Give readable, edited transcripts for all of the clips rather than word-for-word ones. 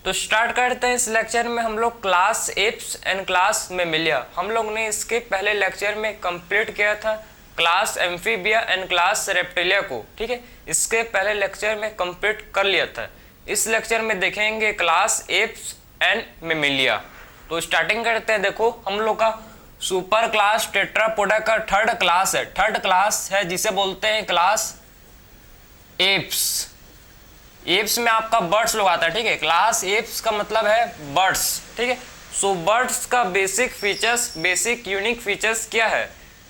तो स्टार्ट करते हैं। इस लेक्चर में हम लोग class apps and class Mammalia, हम लोग ने इसके पहले लेक्चर में कंप्लीट किया था class amphibia and class reptilia को, ठीक है। इसके पहले लेक्चर में कंप्लीट कर लिया था। इस लेक्चर में देखेंगे क्लास एप्स एंड मेमिलिया। तो स्टार्टिंग करते हैं। देखो हम लोग का सुपर क्लास टेट्रापोडा का थर्ड क्लास है जिसे बोलते हैं क्लास एप्स। एप्स में आपका बर्ड्स लोग आता है, ठीक है। क्लास एप्स का मतलब है बर्ड्स, ठीक है। सो बर्ड्स का basic features, basic unique features क्या है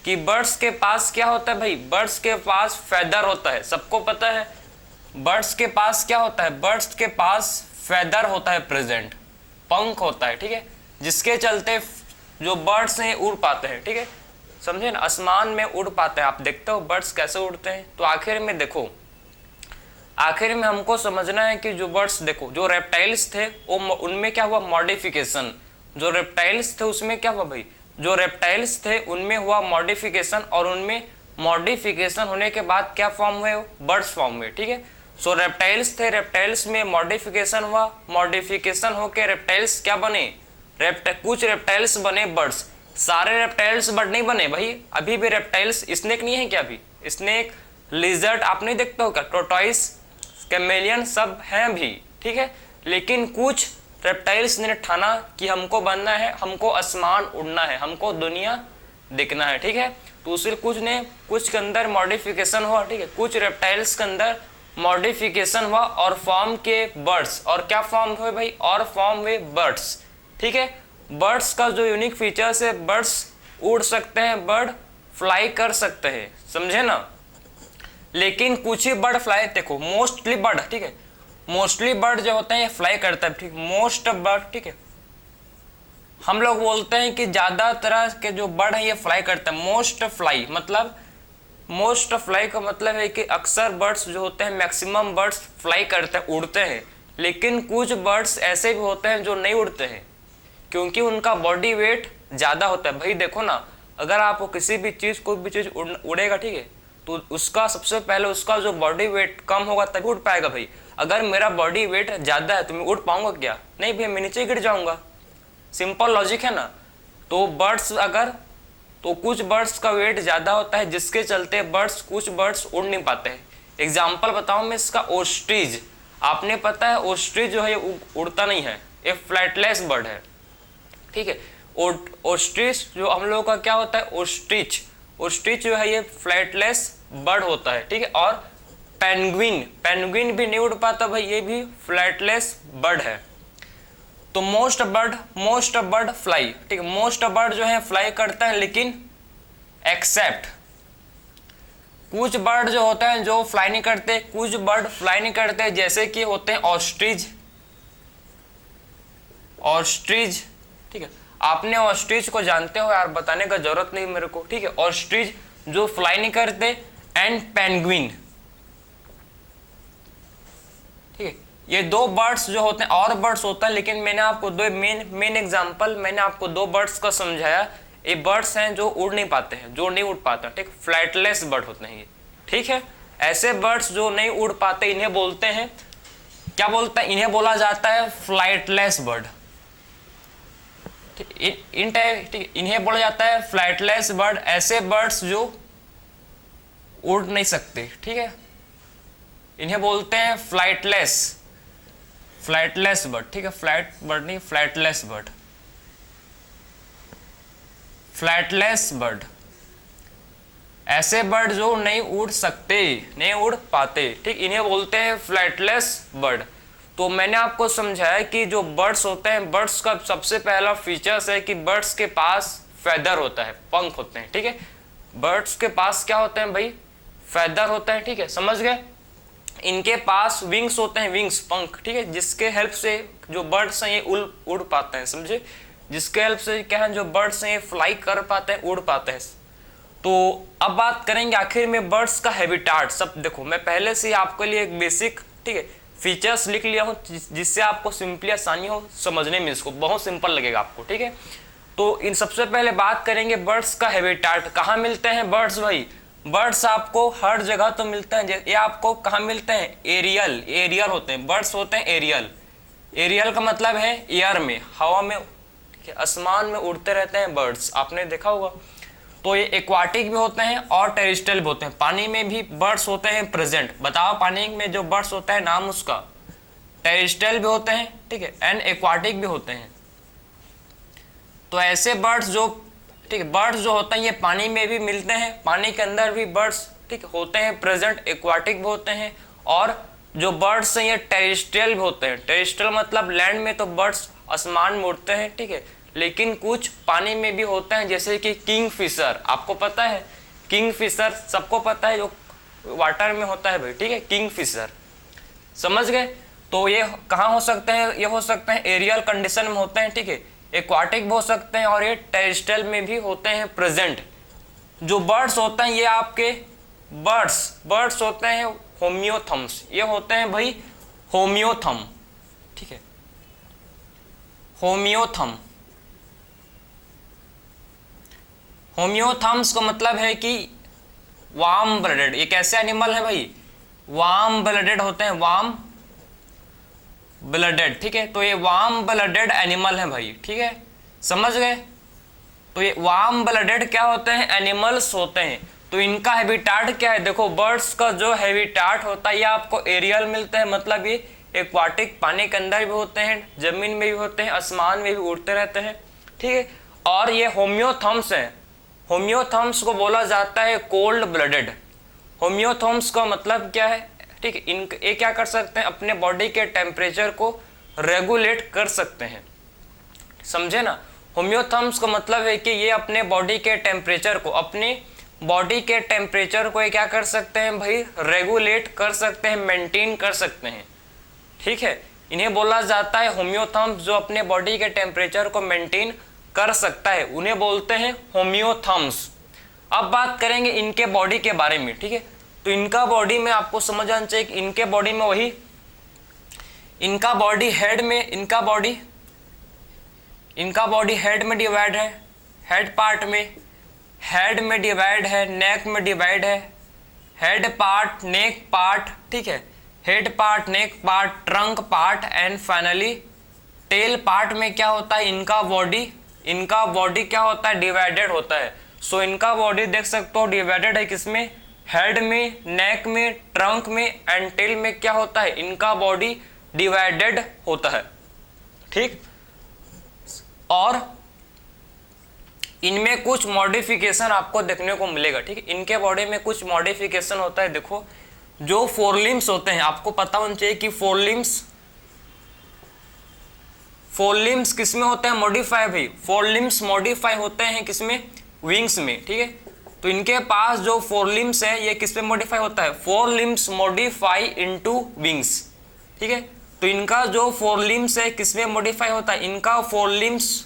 कि बर्ड्स के पास क्या होता है भाई, बर्ड्स के पास फेदर होता है। सबको पता है बर्ड्स के पास क्या होता है, बर्ड्स के पास फेदर होता है प्रेजेंट, पंख होता है, ठीक है, जिसके चलते जो बर्ड्स हैं उड़ पाते हैं, ठीक है। समझे ना, आसमान में उड़ पाते हैं। आप देखते हो बर्ड्स कैसे उड़ते हैं। तो आखिर में देखो, आखिर में हमको समझना है कि जो बर्ड्स, देखो जो रेप्टाइल्स थे वो उनमें क्या हुआ मॉडिफिकेशन। जो रेप्टाइल्स थे उसमें क्या हुआ भाई, जो रेप्टाइल्स थे उनमें हुआ मॉडिफिकेशन, और उनमें मॉडिफिकेशन होने के बाद क्या फॉर्म हुए, बर्ड्स फॉर्म हुए, ठीक है। सो रेप्टाइल्स थे, रेप्टाइल्स में मॉडिफिकेशन हुआ, मॉडिफिकेशन होके रेप्टाइल्स क्या बने, कुछ रेप्टाइल्स बने बर्ड्स। सारे रेप्टाइल्स बर्ड नहीं बने भाई, अभी भी रेप्टाइल्स, स्नेक नहीं है क्या, अभी स्नेक, लिजर्ड आप नहीं देखते हो क्या, टोर्टोइस, कैमेलियन सब हैं भी, ठीक है। लेकिन कुछ रेप्टाइल्स ने ठाना कि हमको बनना है, हमको आसमान उड़ना है, हमको दुनिया देखना है, ठीक है। तो उससे कुछ के अंदर मॉडिफिकेशन हुआ, ठीक है। कुछ रेप्टाइल्स के अंदर मॉडिफिकेशन हुआ और फॉर्म के बर्ड्स, और क्या फॉर्म हुए भाई, और फॉर्म हुए बर्ड्स, ठीक है। बर्ड्स का जो यूनिक फीचर्स है, बर्ड्स उड़ सकते हैं, बर्ड फ्लाई कर सकते हैं, समझे ना। लेकिन कुछ ही बर्ड फ्लाई, देखो मोस्टली बर्ड, ठीक है, मोस्टली बर्ड जो होते हैं ये फ्लाई करता है, ठीक, मोस्ट बर्ड, ठीक है। हम लोग बोलते हैं कि ज्यादा तरह के जो बर्ड है ये फ्लाई करते हैं। मोस्ट फ्लाई मतलब, मोस्ट फ्लाई का मतलब है कि अक्सर बर्ड्स जो होते हैं, मैक्सिमम बर्ड्स फ्लाई करते हैं, उड़ते हैं। लेकिन कुछ बर्ड्स ऐसे भी होते हैं जो नहीं उड़ते हैं, क्योंकि उनका बॉडी वेट ज्यादा होता है। भाई देखो ना, अगर आपको किसी भी चीज, कोई भी चीज उड़ेगा, ठीक है, तो उसका सबसे पहले उसका जो बॉडी वेट कम होगा तभी उड़ पाएगा भाई। अगर मेरा बॉडी वेट ज्यादा है तो मैं उड़ पाऊंगा क्या, नहीं भाई, मैं नीचे गिर जाऊंगा। सिंपल लॉजिक है ना। तो बर्ड्स अगर, तो कुछ बर्ड्स का वेट ज्यादा होता है जिसके चलते बर्ड्स, कुछ बर्ड्स उड़ नहीं पाते हैं। एग्जाम्पल बताऊं मैं इसका, ओस्ट्रिच। आपने पता है ओस्ट्रिच जो है ये उड़ता नहीं है, ये फ्लाइटलेस बर्ड है, ठीक है। ओस्ट्रिच जो हम लोगों का क्या होता है, ओस्ट्रिच, ओस्ट्रिच जो है ये फ्लाइटलेस बर्ड होता है, ठीक है। और पेंगुइन, पेंगुइन भी नहीं उड़ पाता भाई, ये भी फ्लाइटलेस बर्ड है। तो मोस्ट बर्ड फ्लाई, ठीक है, मोस्ट बर्ड जो है फ्लाई करता है, लेकिन एक्सेप्ट कुछ बर्ड जो होते हैं जो फ्लाई नहीं करते, कुछ बर्ड फ्लाई नहीं करते, जैसे कि होते हैं ऑस्ट्रिच, ऑस्ट्रिच, ठीक है। आपने ऑस्ट्रिच को जानते हो यार, बताने का जरूरत नहीं मेरे को, ठीक है। ऑस्ट्रिच जो फ्लाई नहीं करते, एंड पेंगुइन, ठीक है। ये दो बर्ड्स जो होते हैं, और बर्ड्स होता है, लेकिन मैंने आपको दो मेन एग्जांपल, मैंने आपको दो बर्ड्स का समझाया। ये बर्ड्स हैं जो उड़ नहीं पाते हैं, जो नहीं उड़ पाते, ठीक, फ्लाइटलेस बर्ड होते हैं ये, ठीक है। ऐसे बर्ड्स जो नहीं उड़ पाते इन्हें बोलते हैं, क्या बोलते हैं, इन्हें बोला जाता है फ्लाइटलेस बर्ड, इन्हें बोला जाता है फ्लाइटलेस बर्ड। ऐसे बर्ड्स जो उड़ नहीं सकते, ठीक है, इन्हें बोलते हैं फ्लाइटलेस, फ्लाइटलेस बर्ड, ठीक है। फ्लाइट बर्ड नहीं, फ्लाइटलेस बर्ड, फ्लाइटलेस बर्ड। ऐसे बर्ड जो नहीं उड़ सकते, नहीं उड़ पाते, ठीक, इन्हें बोलते हैं फ्लाइटलेस बर्ड। तो मैंने आपको समझाया कि जो बर्ड्स होते हैं, बर्ड्स का सबसे पहला फीचर्स है कि बर्ड्स के पास फेदर होता है, पंख होते हैं, ठीक है। बर्ड्स के पास क्या होते हैं भाई, फेदर होता है, ठीक है, समझ गए। इनके पास विंग्स होते हैं, विंग्स, पंख, ठीक है, जिसके हेल्प से जो बर्ड्स हैं ये उड़ पाते हैं, समझे। जिसके हेल्प से क्या है, जो बर्ड्स हैं ये फ्लाई कर पाते हैं, उड़ पाते हैं। तो अब बात करेंगे आखिर में बर्ड्स का हैबिटाट। सब देखो, मैं पहले से आपके लिए एक बेसिक, ठीक है, फीचर्स लिख लिया हूँ जिससे आपको सिंपली आसानी हो समझने में, इसको बहुत सिंपल लगेगा आपको, ठीक है। तो इन सबसे पहले बात करेंगे बर्ड्स का हैबिटाट। कहाँ मिलते हैं बर्ड्स भाई, बर्ड्स आपको हर जगह तो मिलते हैं। ये आपको कहाँ मिलते हैं, एरियल, एरियल होते हैं बर्ड्स, होते हैं एरियल, एरियल का मतलब है एयर में, हवा में, ठीक है, आसमान में उड़ते रहते हैं बर्ड्स, आपने देखा होगा। तो ये एक्वाटिक भी होते हैं और टेरेस्ट्रियल भी होते हैं, पानी में भी बर्ड्स होते हैं प्रेजेंट। बताओ पानी में जो बर्ड्स होता है नाम उसका, टेरेस्ट्रियल भी होते हैं, ठीक है, एंड एक्वाटिक भी होते हैं। तो ऐसे बर्ड्स जो, ठीक है, बर्ड्स जो होते हैं ये पानी में भी मिलते हैं, पानी के अंदर भी बर्ड्स, ठीक होते हैं प्रेजेंट, एक्वाटिक भी होते हैं। और जो बर्ड्स हैं ये टेरेस्ट्रियल भी होते हैं। टेरेस्ट्रियल मतलब लैंड में तो बर्ड्स आसमान में उड़ते हैं, ठीक है, लेकिन कुछ पानी में भी होते हैं, जैसे कि किंग फिशर। आपको पता है किंग फिशर, सबको पता है, जो वाटर में होता है भाई, ठीक है, किंग फिशर, समझ गए। तो ये कहाँ हो सकते हैं, ये हो सकते हैं एरियल कंडीशन में होते हैं, ठीक है, एक्वाटिक भी हो सकते हैं और ये टेरेस्ट्रियल में भी होते हैं प्रेजेंट। जो बर्ड्स होते हैं ये आपके बर्ड्स होते हैं होमियोथम्स, ये होते हैं भाई होमियोथम, ठीक है, होमियोथम्स का मतलब है कि वार्म ब्लडेड। ये कैसे एनिमल है भाई, वार्म ब्लडेड होते हैं, वार्म ब्लडेड, ठीक है। तो ये वार्म ब्लडेड एनिमल है भाई, ठीक है, समझ गए। तो ये वार्म ब्लडेड क्या होते हैं, एनिमल्स होते हैं। तो इनका हैबिटाट क्या है, देखो बर्ड्स का जो हैबिटाट होता है ये आपको एरियल मिलते हैं, मतलब ये एक्वाटिक, पानी के अंदर भी होते हैं, जमीन में भी होते हैं, आसमान में भी उड़ते रहते हैं, ठीक है। और ये होमियोथम्स हैं, होमियोथम्स को बोला जाता है कोल्ड ब्लडेड। होमियोथम्स का मतलब क्या है, ठीक है, ये क्या कर सकते हैं, अपने बॉडी के टेम्परेचर को रेगुलेट कर सकते हैं, समझे ना। होमियोथम्स का मतलब है कि ये अपने बॉडी के टेम्परेचर को, अपने बॉडी के टेम्परेचर को ये क्या कर सकते हैं भाई, रेगुलेट कर सकते हैं, मेंटेन कर सकते हैं, ठीक है। इन्हें बोला जाता है होमियोथम्स, जो अपने बॉडी के टेम्परेचर को मेंटेन कर सकता है, उन्हें बोलते हैं होमियोथम्स। अब बात करेंगे इनके बॉडी के बारे में, ठीक है। तो इनका बॉडी में आपको समझ आना चाहिए कि इनके बॉडी में वही, इनका बॉडी हेड में, इनका बॉडी हेड में डिवाइड है, हेड पार्ट में, हेड में डिवाइड है, नेक में डिवाइड है, हेड पार्ट, नेक पार्ट, ठीक है, head part, neck part, trunk part and finally tail part में क्या होता है, इनका बॉडी क्या होता है, डिवाइडेड होता है। सो इनका बॉडी देख सकते हो डिवाइडेड है, किसमें, हेड में, नेक में, ट्रंक में एंड टेल में क्या होता है, इनका बॉडी डिवाइडेड होता है, ठीक। और इनमें कुछ मॉडिफिकेशन आपको देखने को मिलेगा, ठीक है। इनके बॉडी में कुछ मॉडिफिकेशन होता है। देखो जो फोर लिम्स होते हैं, आपको पता होना चाहिए कि फोर लिम्स किसमें होते हैं, मॉडिफाई भाई, फोर लिम्स मॉडिफाई होते हैं किसमें, विंग्स में, ठीक है। तो इनके पास जो फोर लिम्स है ये किस में मॉडिफाई होता है, four limbs modify into wings, ठीक है। तो इनका जो फोर लिम्स है किस में मॉडिफाई होता है, इनका फोर लिम्स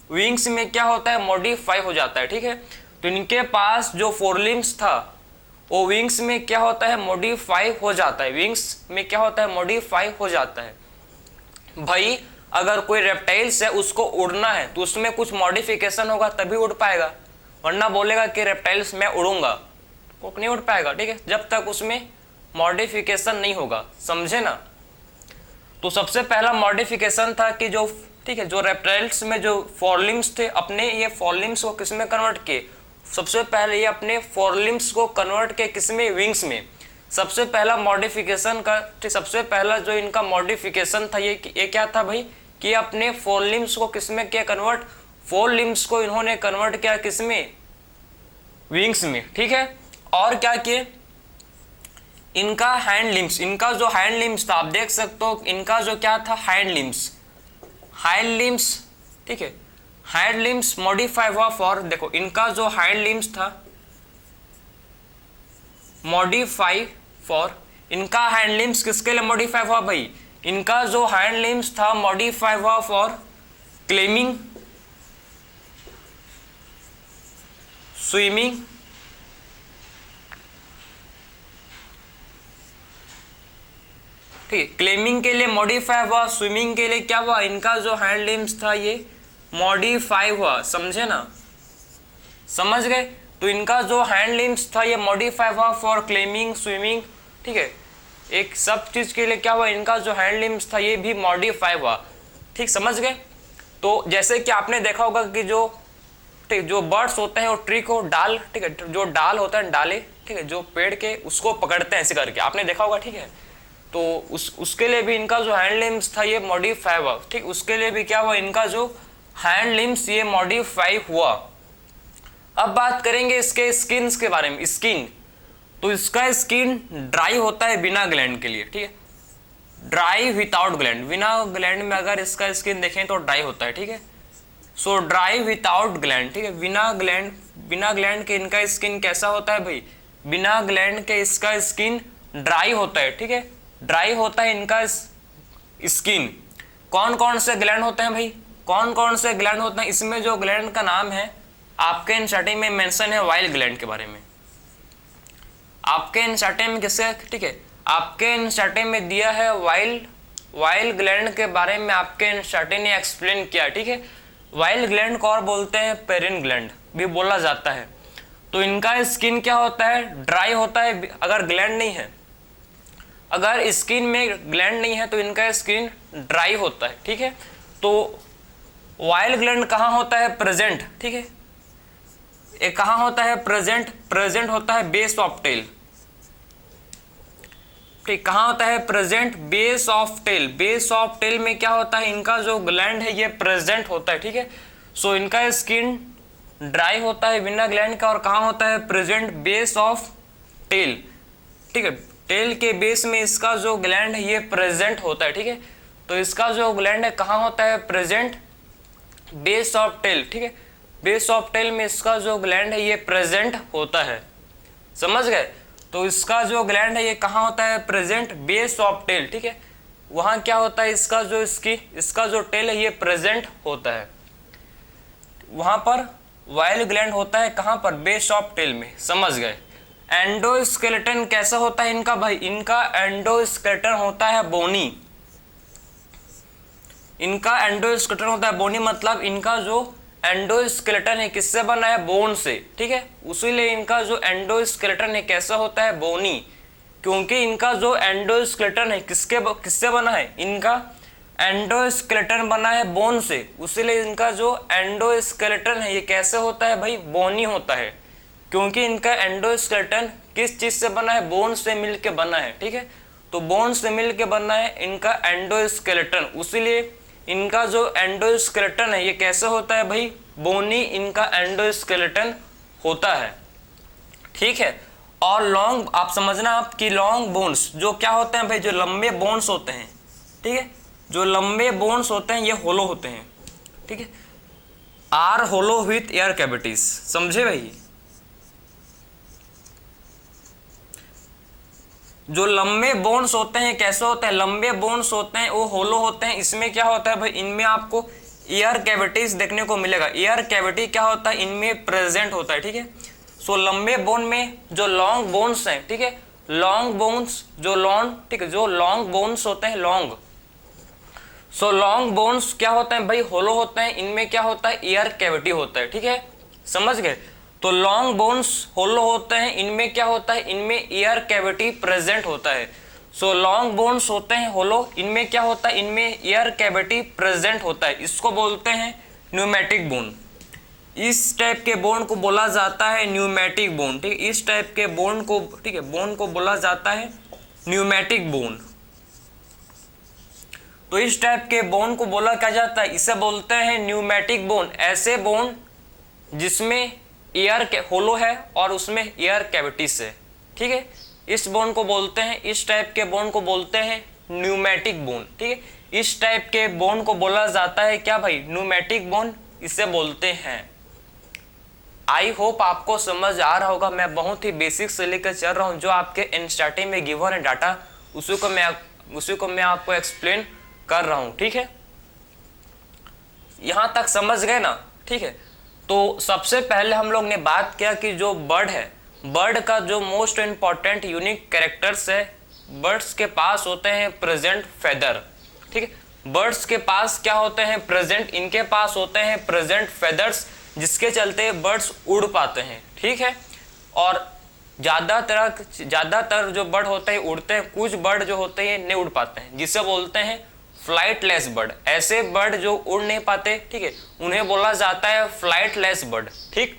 विंग्स में क्या होता है, मॉडिफाई हो जाता है, ठीक है। तो इनके पास जो फोर लिम्स था वो विंग्स में क्या होता है, मॉडिफाई हो जाता है, विंग्स में क्या होता है, मॉडिफाई हो जाता है। भाई अगर कोई रेप्टाइल्स है उसको उड़ना है तो उसमें कुछ मॉडिफिकेशन होगा तभी उड़ पाएगा, वरना बोलेगा कि रेप्टाइल्स मैं उड़ूंगा, वो नहीं उड़ पाएगा, ठीक है, जब तक उसमें मॉडिफिकेशन नहीं होगा, समझे ना। तो सबसे पहला मॉडिफिकेशन था कि जो, ठीक है, जो रेप्टाइल्स में जो फोरलिम्स थे, अपने ये फोरलिम्स को किसमें कन्वर्ट किए, सबसे पहले ये अपने फोरलिम्स को कन्वर्ट किए किसमें, विंग्स में। सबसे पहला मॉडिफिकेशन का, सबसे पहला जो इनका मॉडिफिकेशन था ये क्या था भाई, कि अपने फोरलिम्स को किसमें किया कन्वर्ट, फोरलिम्स को इन्होंने कन्वर्ट किया किसमें, विंग्स में, ठीक है। और क्या किए, इनका हैंड लिम्स, इनका जो हैंड लिम्स था आप देख सकते हो, इनका जो क्या था, हैंड लिम्स, ठीक है, हैंड लिम्स मॉडिफाई हुआ फॉर, देखो इनका जो हैंड लिम्स था मॉडिफाई फॉर, इनका हैंड लिम्स किसके लिए मॉडिफाई हुआ भाई, इनका जो हैंड लिम्स था मॉडिफाई हुआ फॉर क्लेमिंग, स्विमिंग, ठीक है, क्लेमिंग के लिए मॉडिफाई हुआ, स्विमिंग के लिए क्या हुआ, इनका जो हैंड लिम्स था ये मॉडिफाई हुआ, समझे ना, समझ गए। तो इनका जो हैंड लिम्स था ये मॉडिफाई हुआ फॉर क्लेमिंग, स्विमिंग, ठीक है, एक सब चीज के लिए क्या हुआ, इनका जो हैंड लिम्स था ये भी मॉडिफाई हुआ। ठीक, समझ गए। तो जैसे कि आपने देखा होगा कि जो ठीक जो बर्ड्स होते हैं वो ट्री को डाल, ठीक है, जो डाल होता है डाले, ठीक है, जो पेड़ के उसको पकड़ते हैं ऐसे करके, आपने देखा होगा। ठीक है, तो उसके लिए भी इनका जो हैंड लिम्स था ये मॉडिफाई हुआ। ठीक, उसके लिए भी क्या हुआ, इनका जो हैंड लिम्स ये मॉडिफाई हुआ। अब बात करेंगे इसके स्किन्स के बारे में। स्किन, तो इसका स्किन ड्राई होता है बिना ग्लैंड के लिए। ठीक है, ड्राई विदाउट ग्लैंड, बिना ग्लैंड में अगर इसका स्किन देखें तो ड्राई होता है। ठीक है, सो ड्राई विदाउट ग्लैंड। ठीक है, बिना ग्लैंड के इनका स्किन कैसा होता है भाई, बिना ग्लैंड के इसका स्किन ड्राई होता है। ठीक है, ड्राई होता है इनका स्किन। कौन कौन से ग्लैंड होते हैं भाई, कौन कौन से ग्लैंड होते हैं, इसमें जो ग्लैंड का नाम है आपके एनसीईआरटी में मेंशन है वाइल ग्लैंड के बारे में। आपके एनसीईआरटी में किससे, ठीक है, आपके एनसीईआरटी में दिया है वाइल ग्लैंड के बारे में, आपके एनसीईआरटी ने एक्सप्लेन किया। ठीक है, वाइल ग्लैंड को और बोलते हैं पेरिन ग्लैंड भी बोला जाता है। तो इनका स्किन क्या होता है, ड्राई होता है अगर ग्लैंड नहीं है, अगर स्किन में ग्लैंड नहीं है तो इनका स्किन ड्राई होता है। ठीक है, तो वाइल ग्लैंड कहाँ होता है, प्रेजेंट। ठीक है, ये कहाँ होता है, प्रेजेंट होता है बेस ऑफ टेल। ठीक, कहाँ होता है, present base of tail. Base of tail में क्या होता है, इनका जो ग्लैंड है ये प्रेजेंट होता है। ठीक है, सो इनका स्किन ड्राई होता है बिना ग्लैंड का, और कहाँ होता है, प्रेजेंट बेस ऑफ टेल। ठीक है, टेल के बेस में इसका जो ग्लैंड है ये प्रेजेंट होता है। ठीक है, तो इसका जो ग्लैंड है कहाँ होता है, प्रेजेंट बेस ऑफ टेल। ठीक है, बेस ऑफ टेल में इसका जो ग्लैंड है ये प्रेजेंट होता है, समझ गए। तो इसका जो ग्लैंड है ये कहाँ होता है, प्रेजेंट बेस ऑफ टेल। ठीक है, वहाँ क्या होता है, इसका जो टेल है ये प्रेजेंट होता है, वहाँ पर वाइल ग्लैंड होता है कहाँ पर, बेस ऑफ टेल में, समझ गए। एंडोस्केलेटन कैसा होता है इनका भाई, इनका एंडोस्केलेटन होता है बोनी। इनका एंडोस्केलेटन होता है बोनी, मतलब इनका जो एंडोस्केलेटन है किससे बना है, बोन से। ठीक है, उसीलिए इनका जो एंडोस्केलेटन है कैसा होता है, बोनी, क्योंकि इनका जो एंडोस्केलेटन है किससे बना है, इनका एंडोस्केलेटन बना है बोन से, उसीलिए इनका जो एंडोस्केलेटन है ये कैसे होता है भाई, बोनी होता है, क्योंकि इनका एंडोस्केलेटन किस चीज से बना है, बोन से मिलके बना है। ठीक है, तो बोन से मिलके बना है इनका एंडोस्केलेटन, उसीलिए इनका जो एंडोस्केलेटन है ये कैसे होता है भाई, बोनी इनका एंडोस्केलेटन होता है। ठीक है, और लॉन्ग, आप समझना आपकी लॉन्ग बोन्स जो क्या होते हैं भाई, जो लंबे बोन्स होते हैं। ठीक है, जो लंबे बोन्स होते हैं ये होलो होते हैं। ठीक है, are hollow with air cavities, समझे भाई। जो लंबे बोन्स होते हैं कैसे होते हैं, लंबे बोन्स होते हैं वो होलो होते हैं। इसमें क्या होता है भाई, इनमें आपको एयर कैविटीज देखने को मिलेगा। एयर कैविटी क्या होता है, इनमें प्रेजेंट होता है। ठीक है, सो लंबे बोन में जो लॉन्ग बोन्स हैं, ठीक है, लॉन्ग बोन्स जो लॉन्ग, ठीक है, जो लॉन्ग बोन्स होते हैं लॉन्ग, सो लॉन्ग बोन्स क्या होते हैं भाई, होलो होते हैं। इनमें क्या होता है, एयर कैविटी होता है। ठीक है, समझ गए। तो लॉन्ग बोन्स होलो होते हैं, इनमें क्या होता है, इनमें एयर कैविटी प्रेजेंट होता है। सो लॉन्ग बोन्स होते हैं होलो, इनमें क्या होता है, इनमें एयर कैविटी प्रेजेंट होता है। इसको बोलते हैं न्यूमेटिक बोन। इस टाइप के बोन को बोला जाता है न्यूमेटिक बोन। ठीक है, इस टाइप के बोन को, ठीक है, बोन को बोला जाता है न्यूमेटिक बोन। तो इस टाइप के बोन को बोला क्या जाता है, इसे बोलते हैं न्यूमेटिक बोन। ऐसे बोन जिसमें एयर होलो है और उसमें एयर कैविटीज है। ठीक है, इस बोन को बोलते हैं, इस टाइप के बोन को बोलते हैं न्यूमेटिक बोन। ठीक है, इस टाइप के बोन को बोला जाता है क्या भाई, न्यूमेटिक बोन इसे बोलते हैं। आई होप आपको समझ आ रहा होगा। मैं बहुत ही बेसिक से लेकर चल रहा हूँ, जो आपके एनसीईआरटी में गिवन है डाटा उसी को मैं आपको एक्सप्लेन कर रहा हूँ। ठीक है, यहां तक समझ गए ना। ठीक है, तो सबसे पहले हम लोग ने बात किया कि जो बर्ड है, बर्ड का जो मोस्ट इंपॉर्टेंट यूनिक कैरेक्टर्स है, बर्ड्स के पास होते हैं प्रेजेंट फेदर। ठीक है, बर्ड्स के पास क्या होते हैं, प्रेजेंट, इनके पास होते हैं प्रेजेंट फेदर्स, जिसके चलते बर्ड्स उड़ पाते हैं। ठीक है, और ज्यादातर जो बर्ड होते हैं उड़ते हैं, कुछ बर्ड जो होते हैं नहीं उड़ पाते हैं, जिसे बोलते हैं फ्लाइटलेस बर्ड। ऐसे बर्ड जो उड़ नहीं पाते, ठीक है, उन्हें बोला जाता है फ्लाइटलेस बर्ड। ठीक,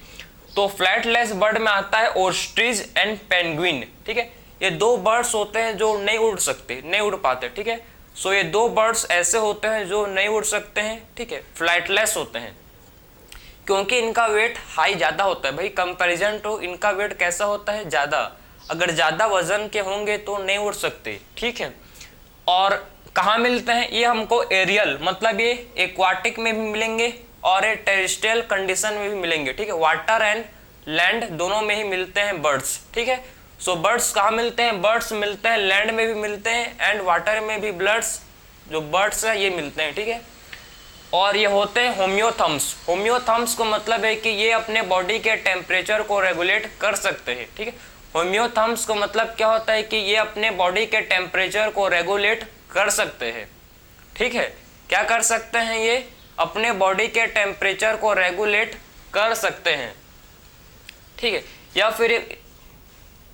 तो फ्लाइटलेस बर्ड में आता है ऑस्ट्रिच एंड पेंगुइन। ठीक है, ये दो बर्ड्स होते हैं जो नहीं उड़ सकते, नहीं उड़ पाते। ठीक है, सो ये दो बर्ड्स ऐसे होते हैं जो नहीं उड़ सकते हैं, ठीक है, फ्लाइटलेस होते हैं, क्योंकि इनका वेट हाई ज़्यादा होता है भाई। कंपैरिजन टू इनका वेट कैसा होता है, ज़्यादा। अगर ज़्यादा वजन के होंगे तो नहीं उड़ सकते। ठीक है, और कहाँ मिलते हैं ये हमको, एरियल मतलब ये एक्वाटिक में भी मिलेंगे और ये टेरेस्ट्रियल कंडीशन में भी मिलेंगे। ठीक है, वाटर एंड लैंड दोनों में ही मिलते हैं बर्ड्स। ठीक है, सो बर्ड्स कहाँ मिलते हैं, बर्ड्स मिलते हैं लैंड में भी मिलते हैं एंड वाटर में भी बर्ड्स जो बर्ड्स है ये मिलते हैं। ठीक है, और ये होते हैं होम्योथम्स। होम्योथम्स को मतलब है कि ये अपने बॉडी के टेम्परेचर को रेगुलेट कर सकते हैं। ठीक है, होम्योथम्स को मतलब क्या होता है कि ये अपने बॉडी के टेम्परेचर को रेगुलेट कर सकते हैं। ठीक है, क्या कर सकते हैं, ये अपने बॉडी के टेम्परेचर को रेगुलेट कर सकते हैं। ठीक है, या फिर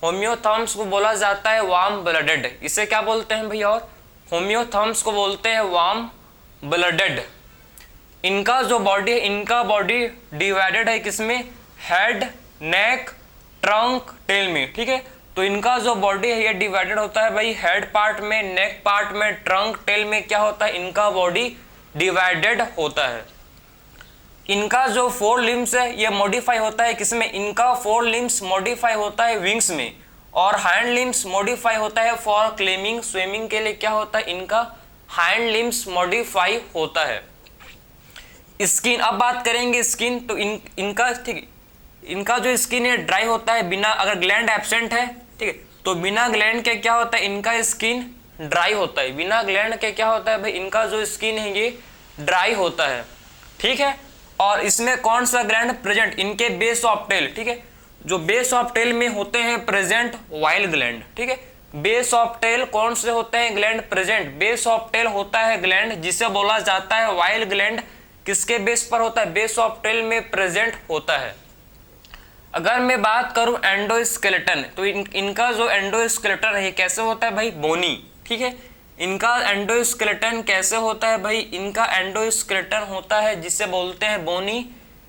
होम्योथम्स को बोला जाता है वार्म ब्लडेड। इसे क्या बोलते हैं भैया, और होम्योथम्स को बोलते हैं वार्म ब्लडेड। इनका जो बॉडी है, इनका बॉडी डिवाइडेड है किसमें, हेड, नेक, ट्रंक, टेल में। ठीक है, तो इनका जो बॉडी है ये डिवाइडेड होता है भाई हेड पार्ट में, नेक पार्ट में, ट्रंक, टेल में क्या होता है, इनका बॉडी डिवाइडेड होता है। इनका जो 4 लिम्स है ये मॉडिफाई होता है किसमें, इनका 4 लिम्स मॉडिफाई होता है विंग्स में, और हैंड लिम्स मॉडिफाई होता है फॉर क्लाइंबिंग, स्विमिंग के लिए क्या होता है, इनका हैंड लिम्स मॉडिफाई होता है। स्किन, अब बात करेंगे स्किन, तो इनका ठीक, इनका जो स्किन है ड्राई होता है बिना, अगर ग्लैंड एब्सेंट है, ठीक है, तो बिना ग्लैंड के क्या होता है, इनका स्किन ड्राई होता है। बिना ग्लैंड के क्या होता है भाई, इनका जो स्किन है ये ड्राई होता है। ठीक है, और इसमें कौन सा ग्लैंड प्रेजेंट, इनके बेस ऑफ टेल। ठीक है, जो बेस ऑफ टेल में होते हैं प्रेजेंट वाइल ग्लैंड। ठीक है, बेस ऑफ टेल कौन से होते हैं gland present, base of tail होता है ग्लैंड जिसे बोला जाता है वाइल ग्लैंड। किसके बेस पर होता है, बेस ऑफ टेल में प्रेजेंट होता है। अगर मैं बात करूं एंडोस्केलेटन, तो इनका जो एंडोस्केलेटन है कैसे होता है भाई, बोनी। ठीक है, इनका एंडोस्केलेटन कैसे होता है भाई, इनका एंडोस्केलेटन होता है जिसे बोलते हैं बोनी,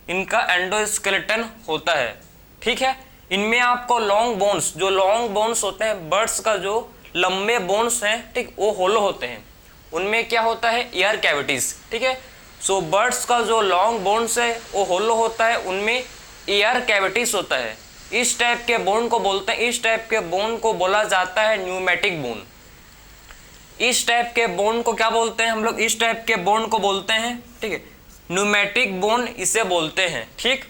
इनका एंडोस्केलेटन होता है। ठीक है, इनमें आपको लॉन्ग बोन्स, जो लॉन्ग बोन्स होते हैं बर्ड्स का, जो लंबे बोन्स हैं, ठीक, वो होलो होते हैं। उनमें क्या होता है, एयर कैविटीज। ठीक है, सो बर्ड्स का जो लॉन्ग बोन्स है वो होलो होता है, उनमें एयर कैविटीज होता है। इस टाइप के बोन को बोलते हैं, इस टाइप के बोन को बोला जाता है न्यूमेटिक बोन। इस टाइप के बोन को क्या बोलते हैं हम लोग, इस टाइप के बोन को बोलते हैं, ठीक है, न्यूमेटिक बोन इसे बोलते हैं। ठीक,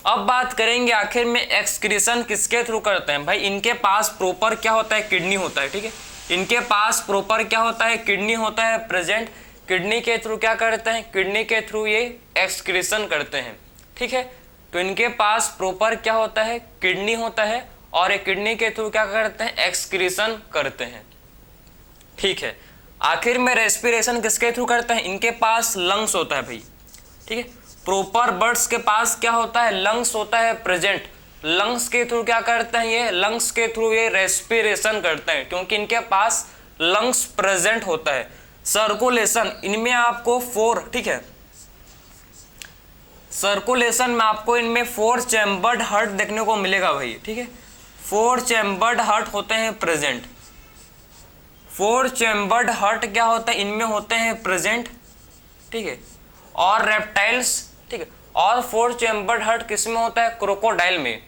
अब बात करेंगे आखिर में एक्सक्रीशन किसके थ्रू करते हैं भाई, इनके पास प्रॉपर क्या होता है, किडनी होता है। ठीक है, इनके पास प्रॉपर क्या होता है, किडनी होता है प्रेजेंट। किडनी के थ्रू क्या करते हैं, किडनी के थ्रू ये एक्सक्रीशन करते हैं। ठीक है, तो इनके पास प्रॉपर क्या होता है, किडनी होता है, और एक किडनी के थ्रू क्या करते हैं, एक्सक्रीशन करते हैं। ठीक है, आखिर में रेस्पिरेशन किसके थ्रू करते हैं, इनके पास लंग्स होता है भाई। ठीक है, प्रॉपर बर्ड्स के पास क्या होता है, लंग्स होता है प्रेजेंट। लंग्स के थ्रू क्या करते हैं, ये लंग्स के थ्रू ये रेस्पिरेशन करते हैं, क्योंकि इनके पास लंग्स प्रेजेंट होता है। सर्कुलेशन, इनमें आपको 4, ठीक है, सर्कुलेशन में आपको इनमें 4 चैम्बर्ड हार्ट देखने को मिलेगा भाई। ठीक है, 4 चैम्बर्ड हार्ट होते हैं प्रेजेंट। 4 चैम्बर्ड हार्ट क्या होता है, इनमें होते हैं प्रेजेंट। ठीक है, और रेप्टाइल्स, ठीक है, और 4 चैम्बर्ड हार्ट किस में होता है, क्रोकोडाइल में।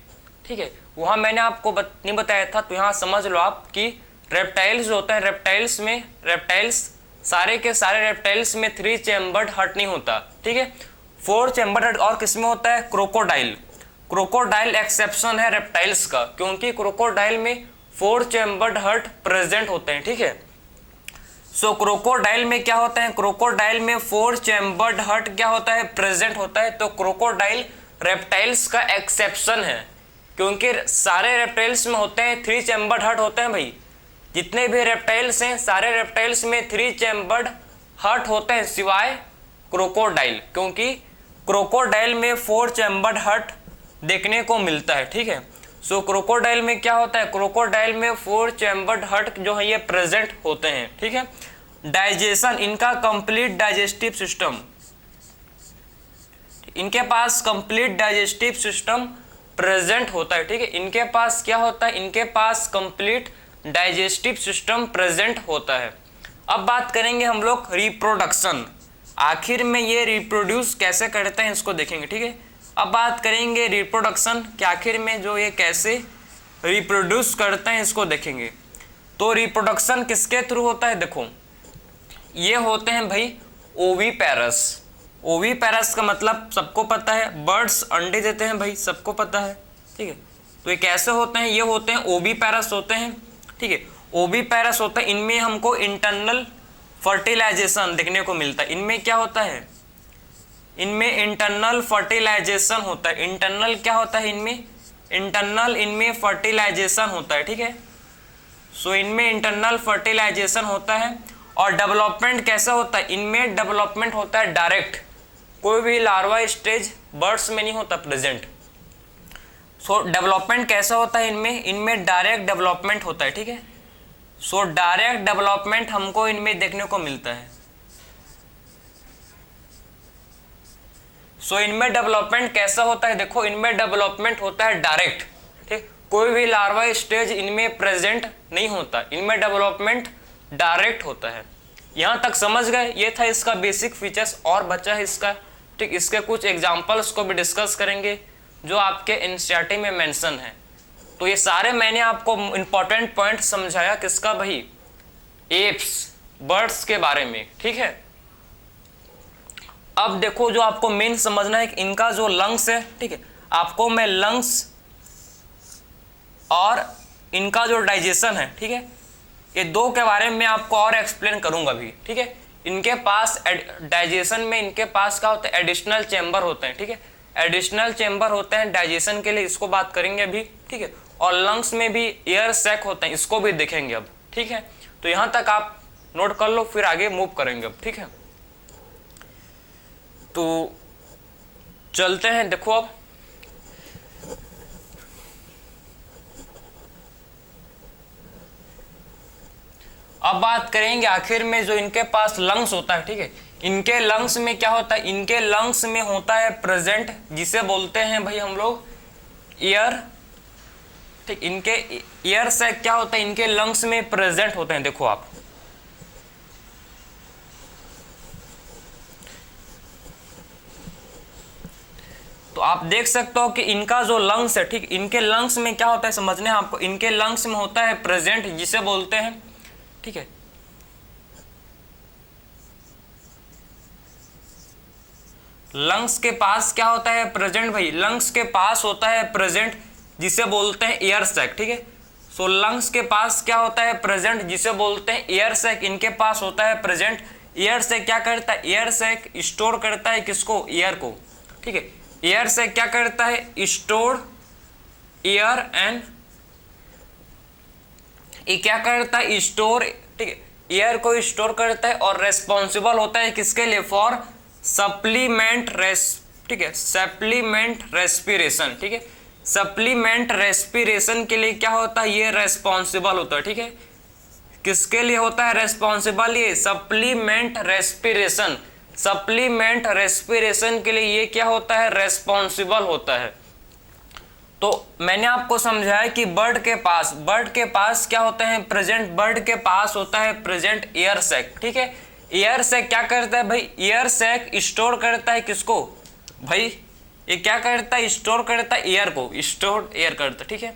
ठीक है, वहां मैंने आपको नहीं बताया था, तो यहाँ समझ लो आप कि रेप्टाइल्स होते हैं, रेप्टाइल्स में, रेप्टाइल्स सारे के सारे रेप्टाइल्स में 3 चैम्बर्ड हार्ट नहीं होता। ठीक है, 4 चैम्बर्ड हार्ट और किसमें होता है, क्रोकोडाइल। क्रोकोडाइल एक्सेप्शन है रेप्टाइल्स का, क्योंकि क्रोकोडाइल में 4 चैम्बर्ड हार्ट प्रेजेंट होते हैं। ठीक है, सो क्रोकोडाइल में क्या होता है, क्रोकोडाइल में 4 चैम्बर्ड हार्ट क्या होता है, प्रेजेंट होता है। तो क्रोकोडाइल रेप्टाइल्स का एक्सेप्शन है, क्योंकि सारे रेप्टाइल्स में होते हैं 3 चैम्बर्ड हार्ट होते हैं भाई। जितने भी रेप्टाइल्स हैं सारे रेप्टाइल्स में 3 चैम्बर्ड हार्ट होते हैं, सिवाय क्रोकोडाइल, क्योंकि क्रोकोडाइल में 4 चैम्बर्ड हार्ट देखने को मिलता है। ठीक है, सो क्रोकोडाइल में क्या होता है, क्रोकोडाइल में 4 चैम्बर्ड हार्ट जो है ये प्रेजेंट होते हैं, ठीक है। डाइजेशन, इनका कंप्लीट डाइजेस्टिव सिस्टम, इनके पास कंप्लीट डाइजेस्टिव सिस्टम प्रेजेंट होता है, ठीक है। इनके पास क्या होता है, इनके पास कंप्लीट डाइजेस्टिव सिस्टम प्रेजेंट होता है। अब बात करेंगे हम लोग रिप्रोडक्शन, आखिर में ये रिप्रोड्यूस कैसे करते हैं इसको देखेंगे, ठीक है। अब बात करेंगे रिप्रोडक्शन कि आखिर में जो ये कैसे रिप्रोड्यूस करते हैं इसको देखेंगे। तो रिप्रोडक्शन किसके थ्रू होता है, देखो ये होते हैं भाई ओवीपेरस। ओवीपेरस का मतलब सबको पता है, बर्ड्स अंडे देते हैं भाई, सबको पता है, ठीक है। तो ये कैसे होते हैं, ये होते हैं ओवीपेरस होते हैं, ठीक है। ओवीपेरस होता है, इनमें हमको इंटरनल फर्टिलाइजेशन देखने को मिलता है। इनमें क्या होता है, इनमें इंटरनल फर्टिलाइजेशन होता है। इंटरनल क्या होता है, इनमें इंटरनल, इनमें फर्टिलाइजेशन होता है, ठीक है। सो इनमें इंटरनल फर्टिलाइजेशन होता है। और डेवलपमेंट कैसा होता है, इनमें डेवलपमेंट होता है डायरेक्ट, कोई भी लार्वा स्टेज बर्ड्स में नहीं होता प्रेजेंट। सो डेवलपमेंट कैसा होता है इनमें, इनमें डायरेक्ट डेवलपमेंट होता है, ठीक है। सो डायरेक्ट डेवलपमेंट हमको इनमें देखने को मिलता है। सो इनमें डेवलपमेंट कैसा होता है, देखो इनमें डेवलपमेंट होता है डायरेक्ट, ठीक। कोई भी लार्वा स्टेज इनमें प्रेजेंट नहीं होता, इनमें डेवलपमेंट डायरेक्ट होता है। यहां तक समझ गए, ये था इसका बेसिक फीचर्स। और बचा है इसका, ठीक, इसके कुछ एग्जांपल्स को भी डिस्कस करेंगे जो आपके एनसीईआरटी में मेंशन है। तो ये सारे मैंने आपको इंपॉर्टेंट पॉइंट समझाया किसका भाई, एप्स, बर्ड्स के बारे में, ठीक है। अब देखो जो आपको मेन समझना है कि इनका जो लंग्स है, ठीक है, आपको मैं लंग्स और इनका जो डाइजेशन है, ठीक है, ये दो के बारे में आपको और एक्सप्लेन करूंगा भी, ठीक है। इनके पास डाइजेशन में इनके पास क्या होता है, एडिशनल चैम्बर होते हैं, ठीक है। एडिशनल चैम्बर होते हैं डाइजेशन के लिए, इसको बात करेंगे अभी, ठीक है। और लंग्स में भी एयर सैक होते हैं, इसको भी देखेंगे अब, ठीक है। तो यहां तक आप नोट कर लो, फिर आगे मूव करेंगे अब, ठीक है। तो चलते हैं, देखो अब बात करेंगे आखिर में जो इनके पास लंग्स होता है, ठीक है। इनके लंग्स में क्या होता है, इनके लंग्स में होता है प्रेजेंट, जिसे बोलते हैं भाई हम लोग एयर, ठीक। इनके एयर से क्या होता है, इनके लंग्स में प्रेजेंट होते हैं, देखो आप तो आप देख सकते हो कि इनका जो लंग्स है, ठीक, इनके लंग्स में क्या होता है समझने हैं आपको, इनके लंग्स में होता है प्रेजेंट, जिसे बोलते हैं, ठीक है, लंग्स के पास क्या होता है प्रेजेंट भाई, लंग्स के पास होता है प्रेजेंट जिसे बोलते हैं एयर सैक, ठीक है। सो लंग्स के पास क्या होता है प्रेजेंट जिसे बोलते हैं एयर सैक, इनके पास होता है प्रेजेंट। एयर सैक क्या करता है, एयर सैक स्टोर करता है किसको, एयर को, ठीक है। एयर सैक क्या करता है, स्टोर एयर एंड, ये क्या करता है, स्टोर, ठीक है, एयर को स्टोर करता है और रेस्पॉन्सिबल होता है किसके लिए, फॉर सप्लीमेंट ठीक है, सप्लीमेंट रेस्पिरेशन, ठीक है। सप्लीमेंट रेस्पिरेशन के लिए क्या होता है, ये रेस्पॉन्सिबल होता है, ठीक है। किसके लिए होता है रेस्पॉन्सिबल, ये सप्लीमेंट रेस्पिरेशन, सप्लीमेंट रेस्पिरेशन के लिए ये क्या होता है, रेस्पॉन्सिबल होता है। तो मैंने आपको समझाया कि बर्ड के पास क्या होता है प्रेजेंट, बर्ड के पास होता है प्रेजेंट एयर सैक, ठीक है। एयर सैक क्या करता है भाई, एयर सैक स्टोर करता है किसको भाई, ये क्या करता है, स्टोर करता है एयर को, स्टोर एयर करता है, ठीक है।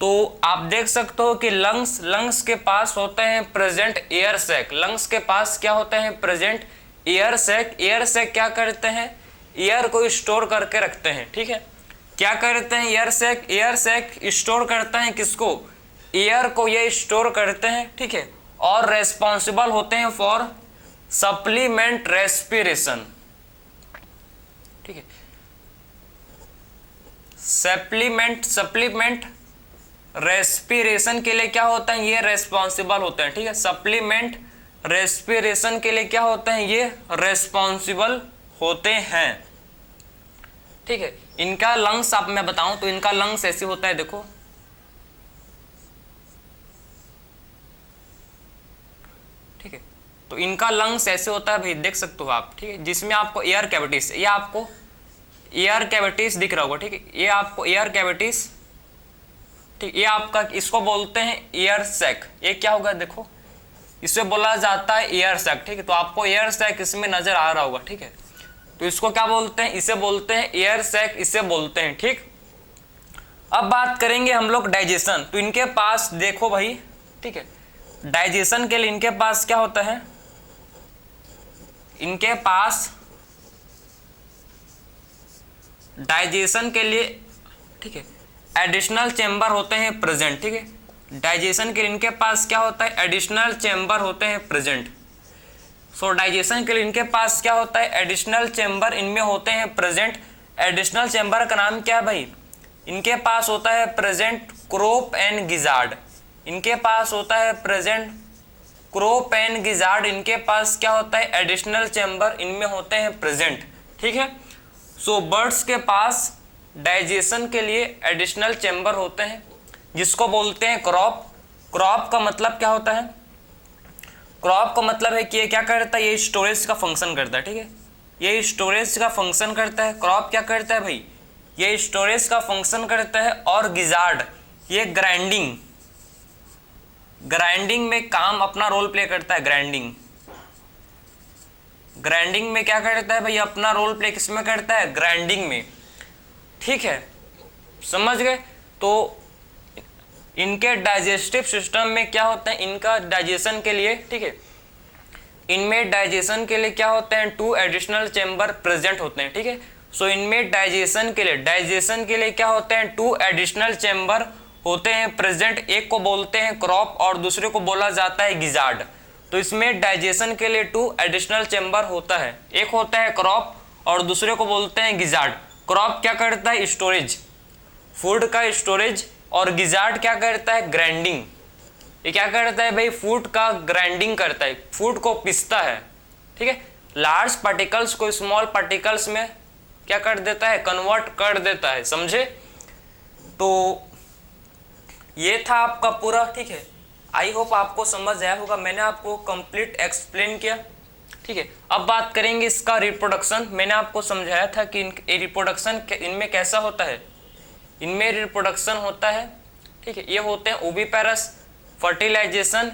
तो आप देख सकते हो कि लंग्स के पास होते हैं प्रेजेंट एयर सैक, लंग्स के पास क्या होते हैं present air sac. Air sac क्या करते हैं, एयर को स्टोर करके रखते हैं, ठीक है। क्या करते हैं एयर सैक स्टोर करते हैं किसको, एयर को ये स्टोर करते हैं, ठीक है। और रेस्पॉन्सिबल होते हैं फॉर सप्लीमेंट रेस्पिरेशन, ठीक है। सप्लीमेंट रेस्पिरेशन के लिए क्या होता है, ये रेस्पॉन्सिबल होते हैं, ठीक है। सप्लीमेंट रेस्पिरेशन के लिए क्या होते हैं, ये रेस्पॉन्सिबल होते हैं। ठीक है। इनका लंग्स आप मैं बताऊं तो इनका लंग्स ऐसे होता है, देखो ठीक है। तो इनका लंग्स ऐसे होता है भाई, देख सकते हो आप, ठीक है, जिसमें आपको एयर कैविटीज, ये आपको एयर कैविटीज दिख रहा होगा, ठीक है, ये आपको एयर कैविटीज, ठीक, ये आपका इसको बोलते हैं एयर सैक। ये क्या होगा देखो, इसे बोला जाता है एयर सैक, ठीक है। तो आपको एयर सैक इसमें नजर आ रहा होगा, ठीक है। तो इसको क्या बोलते हैं, इसे बोलते हैं एयर सैक, इसे बोलते हैं, ठीक। अब बात करेंगे हम लोग डाइजेशन। तो इनके पास देखो भाई, ठीक है, डाइजेशन के लिए इनके पास क्या होता है, इनके पास डाइजेशन के लिए, ठीक है, एडिशनल चेंबर होते हैं प्रेजेंट, ठीक है। डाइजेशन के लिए इनके पास क्या होता है, एडिशनल चेंबर होते हैं प्रेजेंट। सो डाइजेशन के लिए इनके पास क्या होता है, एडिशनल चेंबर इनमें होते हैं प्रेजेंट। एडिशनल चेंबर का नाम क्या है भाई, इनके पास होता है प्रेजेंट क्रोप एंड गिजार्ड। इनके पास होता है प्रेजेंट क्रोप एंड गिजार्ड, इनके पास क्या होता है, एडिशनल चेंबर इनमें होते हैं प्रेजेंट, ठीक है। सो बर्ड्स के पास डाइजेशन के लिए एडिशनल चेंबर होते हैं, जिसको बोलते हैं क्रॉप। क्रॉप का मतलब क्या होता है, क्रॉप का मतलब है कि ये क्या करता है, ये स्टोरेज का फंक्शन करता है, ठीक है, ये स्टोरेज का फंक्शन करता है। क्रॉप क्या करता है भाई, ये स्टोरेज का फंक्शन करता है। और गिजार्ड ये ग्राइंडिंग, ग्राइंडिंग में काम अपना रोल प्ले करता है। ग्राइंडिंग, ग्राइंडिंग में क्या करता है भाई, अपना रोल प्ले किसमें करता है, ग्राइंडिंग में, ठीक है, समझ गए। तो इनके डाइजेस्टिव सिस्टम में क्या होता है, इनका डाइजेशन के लिए, ठीक है, इनमें डाइजेशन के लिए क्या होते हैं, 2 एडिशनल चेंबर प्रेजेंट होते हैं, ठीक है। सो इनमें डाइजेशन के लिए क्या होते हैं, 2 एडिशनल चेंबर होते हैं प्रेजेंट। एक को बोलते हैं क्रॉप और दूसरे को बोला जाता है गिजार्ड। तो इसमें डाइजेशन के लिए 2 एडिशनल चेंबर होता है, एक होता है क्रॉप और दूसरे को बोलते हैं गिजार्ड। क्रॉप क्या करता है, स्टोरेज, फूड का स्टोरेज, और गिजार्ड क्या करता है, ग्राइंडिंग। ये क्या करता है भाई, फूड का ग्राइंडिंग करता है, फूड को पीसता है, ठीक है। लार्ज पार्टिकल्स को स्मॉल पार्टिकल्स में क्या कर देता है, कन्वर्ट कर देता है, समझे। तो ये था आपका पूरा, ठीक है। आई होप आपको समझ आया होगा, मैंने आपको कंप्लीट एक्सप्लेन किया, ठीक है। अब बात करेंगे इसका रिप्रोडक्शन। मैंने आपको समझाया था कि रिप्रोडक्शन इनमें कैसा होता है, इनमें रिप्रोडक्शन होता है, ठीक है। ये होते हैं ओविपेरस, फर्टिलाइजेशन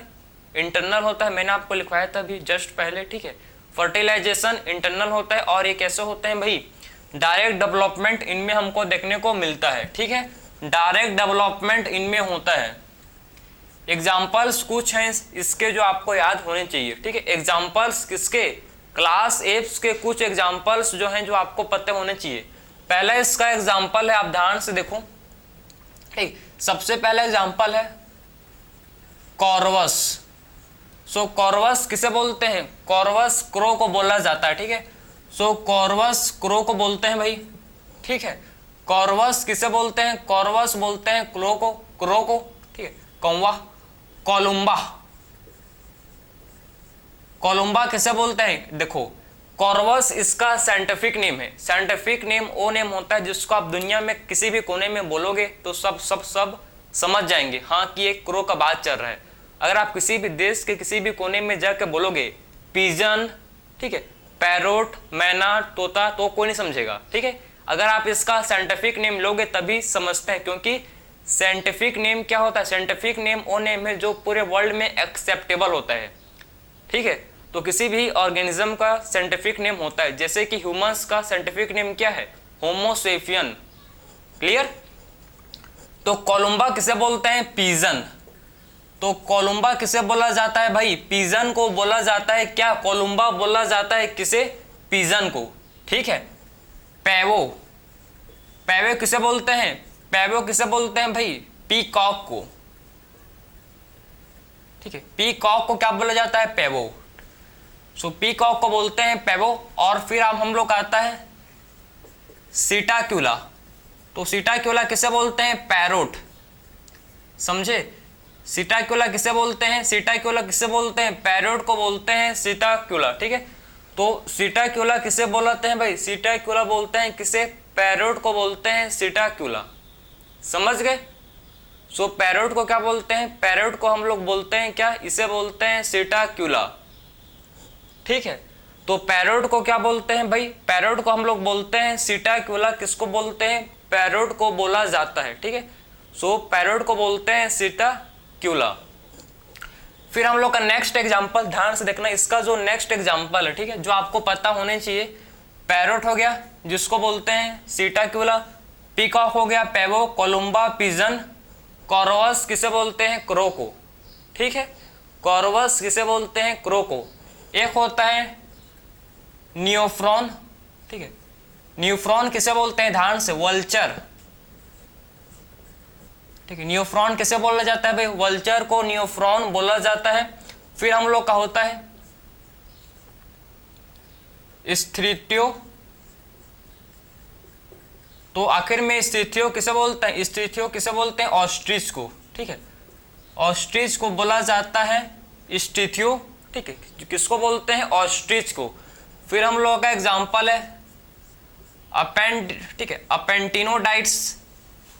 इंटरनल होता है, मैंने आपको लिखवाया था अभी जस्ट पहले, ठीक है। फर्टिलाइजेशन इंटरनल होता है। और ये कैसे होते हैं भाई, डायरेक्ट डेवलपमेंट इनमें हमको देखने को मिलता है, ठीक है, डायरेक्ट डेवलपमेंट इनमें होता है। एग्जाम्पल्स कुछ हैं इसके जो आपको याद होने चाहिए, ठीक है। एग्जाम्पल्स किसके, क्लास एप्स के कुछ एग्जाम्पल्स जो हैं जो आपको पता होने चाहिए। पहला इसका एग्जाम्पल है, आप ध्यान से देखो, ठीक। सबसे पहला एग्जाम्पल है कॉर्वस। सो कॉर्वस किसे बोलते हैं, कॉर्वस क्रो को बोला जाता है, ठीक है। सो कॉर्वस क्रो को बोलते हैं भाई, ठीक है। कॉर्वस किसे बोलते हैं, कॉर्वस बोलते हैं क्रो को, ठीक है। कौवा, कोलुम्बा, कोलुम्बा किसे बोलते हैं, देखो कॉर्वस इसका साइंटिफिक नेम है। साइंटिफिक नेम वो नेम होता है जिसको आप दुनिया में किसी भी कोने में बोलोगे तो सब समझ जाएंगे, हाँ कि एक क्रो का बात चल रहा है। अगर आप किसी भी देश के किसी भी कोने में जाकर बोलोगे पिजन, ठीक है, पैरोट, मैना, तोता, तो कोई नहीं समझेगा, ठीक है। अगर आप इसका साइंटिफिक नेम लोगे तभी समझते हैं, क्योंकि साइंटिफिक नेम क्या होता है, साइंटिफिक नेम वो नेम है जो पूरे वर्ल्ड में एक्सेप्टेबल होता है, ठीक है। तो किसी भी ऑर्गेनिज्म का साइंटिफिक नेम होता है, जैसे कि ह्यूमंस का साइंटिफिक नेम क्या है, होमो सेपियन, क्लियर। तो कोलुम्बा किसे बोलते हैं, पिजन। तो कोलुम्बा किसे बोला जाता है भाई, पिजन को बोला जाता है, क्या, कोलुम्बा बोला जाता है किसे, पिजन को, ठीक है। पैवो, पैवो किसे बोलते हैं, पैवो किसे बोलते हैं भाई, पीकॉक को, ठीक है। पीकॉक को क्या बोला जाता है, पैवो। सो पीकॉक को बोलते हैं पैवो। और फिर अब हम लोग आता है सीटाक्यूला। तो सीटाक्यूला किसे बोलते हैं, पैरोट, समझे। सीटाक्यूला किसे बोलते हैं, सीटाक्यूला किसे बोलते हैं, पैरोट को बोलते हैं सीटाक्यूला, ठीक है। तो सीटाक्यूला किसे बोलते हैं भाई, सीटाक्यूला बोलते हैं किसे, पैरोट को बोलते हैं सीटाक्यूला। समझ गए? सो पैरोट को क्या बोलते हैं? पैरोट को हम लोग बोलते हैं क्या? इसे बोलते हैं सीटाक्यूला। ठीक है, तो पैरोट को क्या बोलते हैं भाई? पैरोट को हम लोग बोलते हैं सीटाक्यूला। किसको बोलते हैं? पैरोट को बोला जाता है। ठीक है, सो पैरोट को बोलते हैं सीटाक्यूला। फिर हम लोग का नेक्स्ट एग्जांपल ध्यान से देखना, इसका जो नेक्स्ट एग्जांपल है, ठीक है, जो आपको पता होने चाहिए। पैरोट हो गया जिसको बोलते हैं सीटाक्यूला, पीकॉक हो गया पैवो, कोलुम्बा पिजन, कॉर्वस किसे बोलते हैं? क्रो को। ठीक है, कॉर्वस किसे बोलते हैं? क्रो को। एक होता है नियोफ्रॉन। ठीक है, न्यूफ्रॉन किसे बोलते हैं? ध्यान से, वल्चर। ठीक है, नियोफ्रॉन किसे बोला जाता है भाई? वल्चर को नियोफ्रॉन बोला जाता है। फिर हम लोग का होता है स्थितियो। तो आखिर में स्थितियो किसे बोलते हैं? स्थितियो किसे बोलते हैं? ऑस्ट्रिच को। ठीक है, ऑस्ट्रिच को बोला जाता है स्थितियो। ठीक है, किसको बोलते हैं? ऑस्ट्रिच को। फिर हम लोगों का एग्जांपल है ठीक है, अपेंटिनोडाइट्स।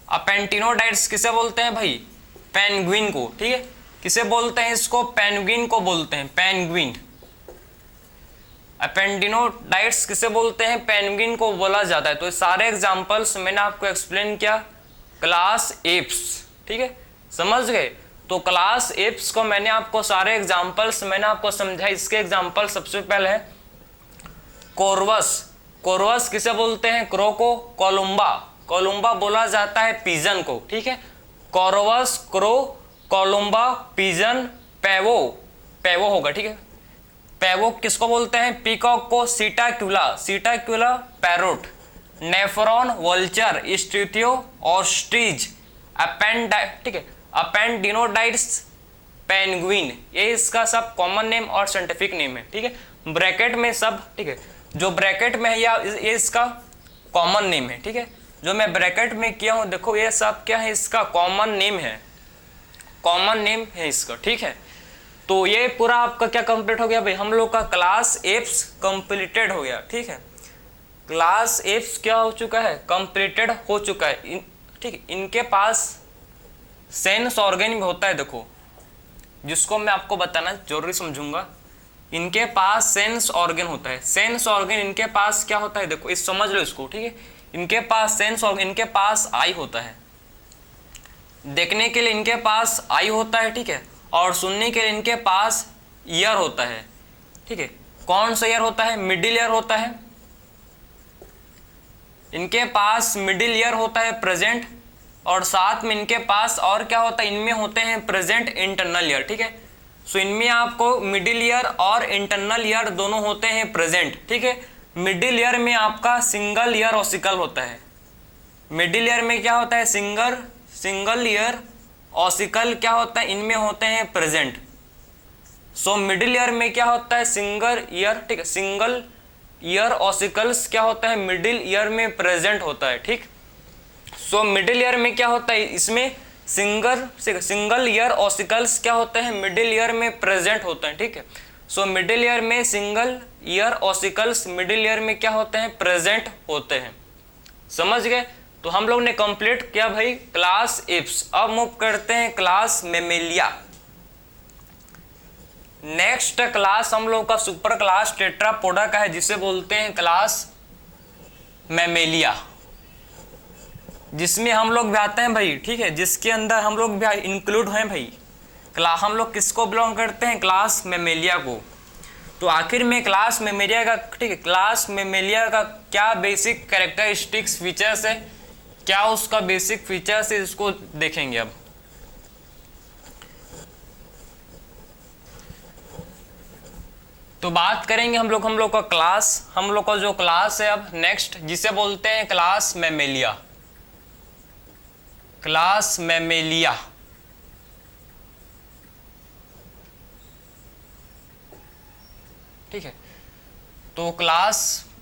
अपेंटिनोडाइट्स किसे बोलते हैं भाई? पेंगुइन को। ठीक है, किसे बोलते हैं इसको? पेंगुइन को बोलते हैं, पेंगुइन। अपेंटिनोडाइट्स किसे बोलते हैं? पेंगुइन को बोला जाता है। तो सारे एग्जांपल्स मैंने आपको एक्सप्लेन किया क्लास एप्स। ठीक है, समझ गए? तो क्लास एप्स को मैंने आपको सारे एग्जांपल्स मैंने आपको समझाया। इसके एग्जांपल सबसे पहले है कॉर्वस। कॉर्वस किसे बोलते हैं? क्रो को। कोलुम्बा, कोलुम्बा बोला जाता है पिजन को। ठीक है, Corvus, crow, Columba, pigeon, Pavo, Pavo होगा। ठीक है, पैवो किसको बोलते हैं? पीकॉक को। Psittacula, Psittacula parrot, Neophron vulture, Struthio ostrich, ठीक है, अपेंडिनोडाइट्स पेंगुइन। ये इसका सब कॉमन नेम और साइंटिफिक नेम है। ठीक है, ब्रैकेट में सब, ठीक है, जो ब्रैकेट में है या ये इसका कॉमन नेम है। ठीक है, जो मैं ब्रैकेट में किया हूं देखो, ये सब क्या है? इसका कॉमन नेम है, कॉमन नेम है इसका। ठीक है, तो ये पूरा आपका क्या कंप्लीट हो गया भाई? हम लोग का क्लास एप्स कंप्लीटेड हो गया। ठीक है, क्लास एप्स क्या हो चुका है? कंप्लीटेड हो चुका है। ठीक है, इनके पास सेंस ऑर्गन भी होता है, देखो, जिसको मैं आपको बताना जरूरी समझूंगा। इनके पास सेंस ऑर्गन होता है। सेंस ऑर्गन इनके पास क्या होता है? देखो, इस समझ लो इसको। ठीक है, इनके पास सेंस ऑर्गन, इनके पास आई होता है, देखने के लिए इनके पास आई होता है। ठीक है, और सुनने के लिए इनके पास ईयर होता है। ठीक है, कौन सा ईयर होता है? मिडिल ईयर होता है। इनके पास मिडिल ईयर होता है प्रेजेंट, और साथ में इनके पास और क्या होता है? इनमें होते हैं प्रेजेंट इंटरनल ईयर। ठीक है, सो इनमें आपको मिडिल ईयर और इंटरनल ईयर दोनों होते हैं प्रेजेंट। ठीक है, मिडिल ईयर में आपका सिंगल ईयर ऑसिकल होता है। मिडिल ईयर में क्या होता है? सिंगल ईयर ऑसिकल क्या होता है? इनमें होते हैं प्रेजेंट। सो मिडिल ईयर में क्या होता है? Single year. ठीक है, सिंगल ईयर ऑसिकल्स क्या होता है? मिडिल ईयर में प्रेजेंट होता है। ठीक, सो मिडिल ईयर में क्या होता है? इसमें सिंगल ईयर ऑसिकल्स क्या होते हैं? मिडिल ईयर में प्रेजेंट होते हैं। ठीक है, सो मिडिल ईयर में single ear ossicles middle ear में क्या होते हैं? प्रेजेंट होते हैं। समझ गए? तो हम लोग ने कंप्लीट किया भाई क्लास एप्स। अब मूव करते हैं क्लास मेमेलिया। नेक्स्ट क्लास हम लोग का सुपर क्लास टेट्रापोडा का है, जिसे बोलते हैं क्लास मेमेलिया, जिसमें हम लोग भी आते हैं भाई। ठीक है, जिसके अंदर हम लोग भी इंक्लूड हैं भाई। हम लोग किसको बिलोंग करते हैं? क्लास मेमेलिया को। तो आखिर में क्लास मेमेलिया का, ठीक है, क्लास मेमेलिया का क्या बेसिक कैरेक्टरिस्टिक्स फीचर्स है, क्या उसका बेसिक फीचर्स है, इसको देखेंगे अब। तो बात करेंगे हम लोग का क्लास, हम लोग का जो क्लास है अब नेक्स्ट, जिसे बोलते हैं क्लास मेमेलिया। क्लास मेमेलिया, ठीक है, तो class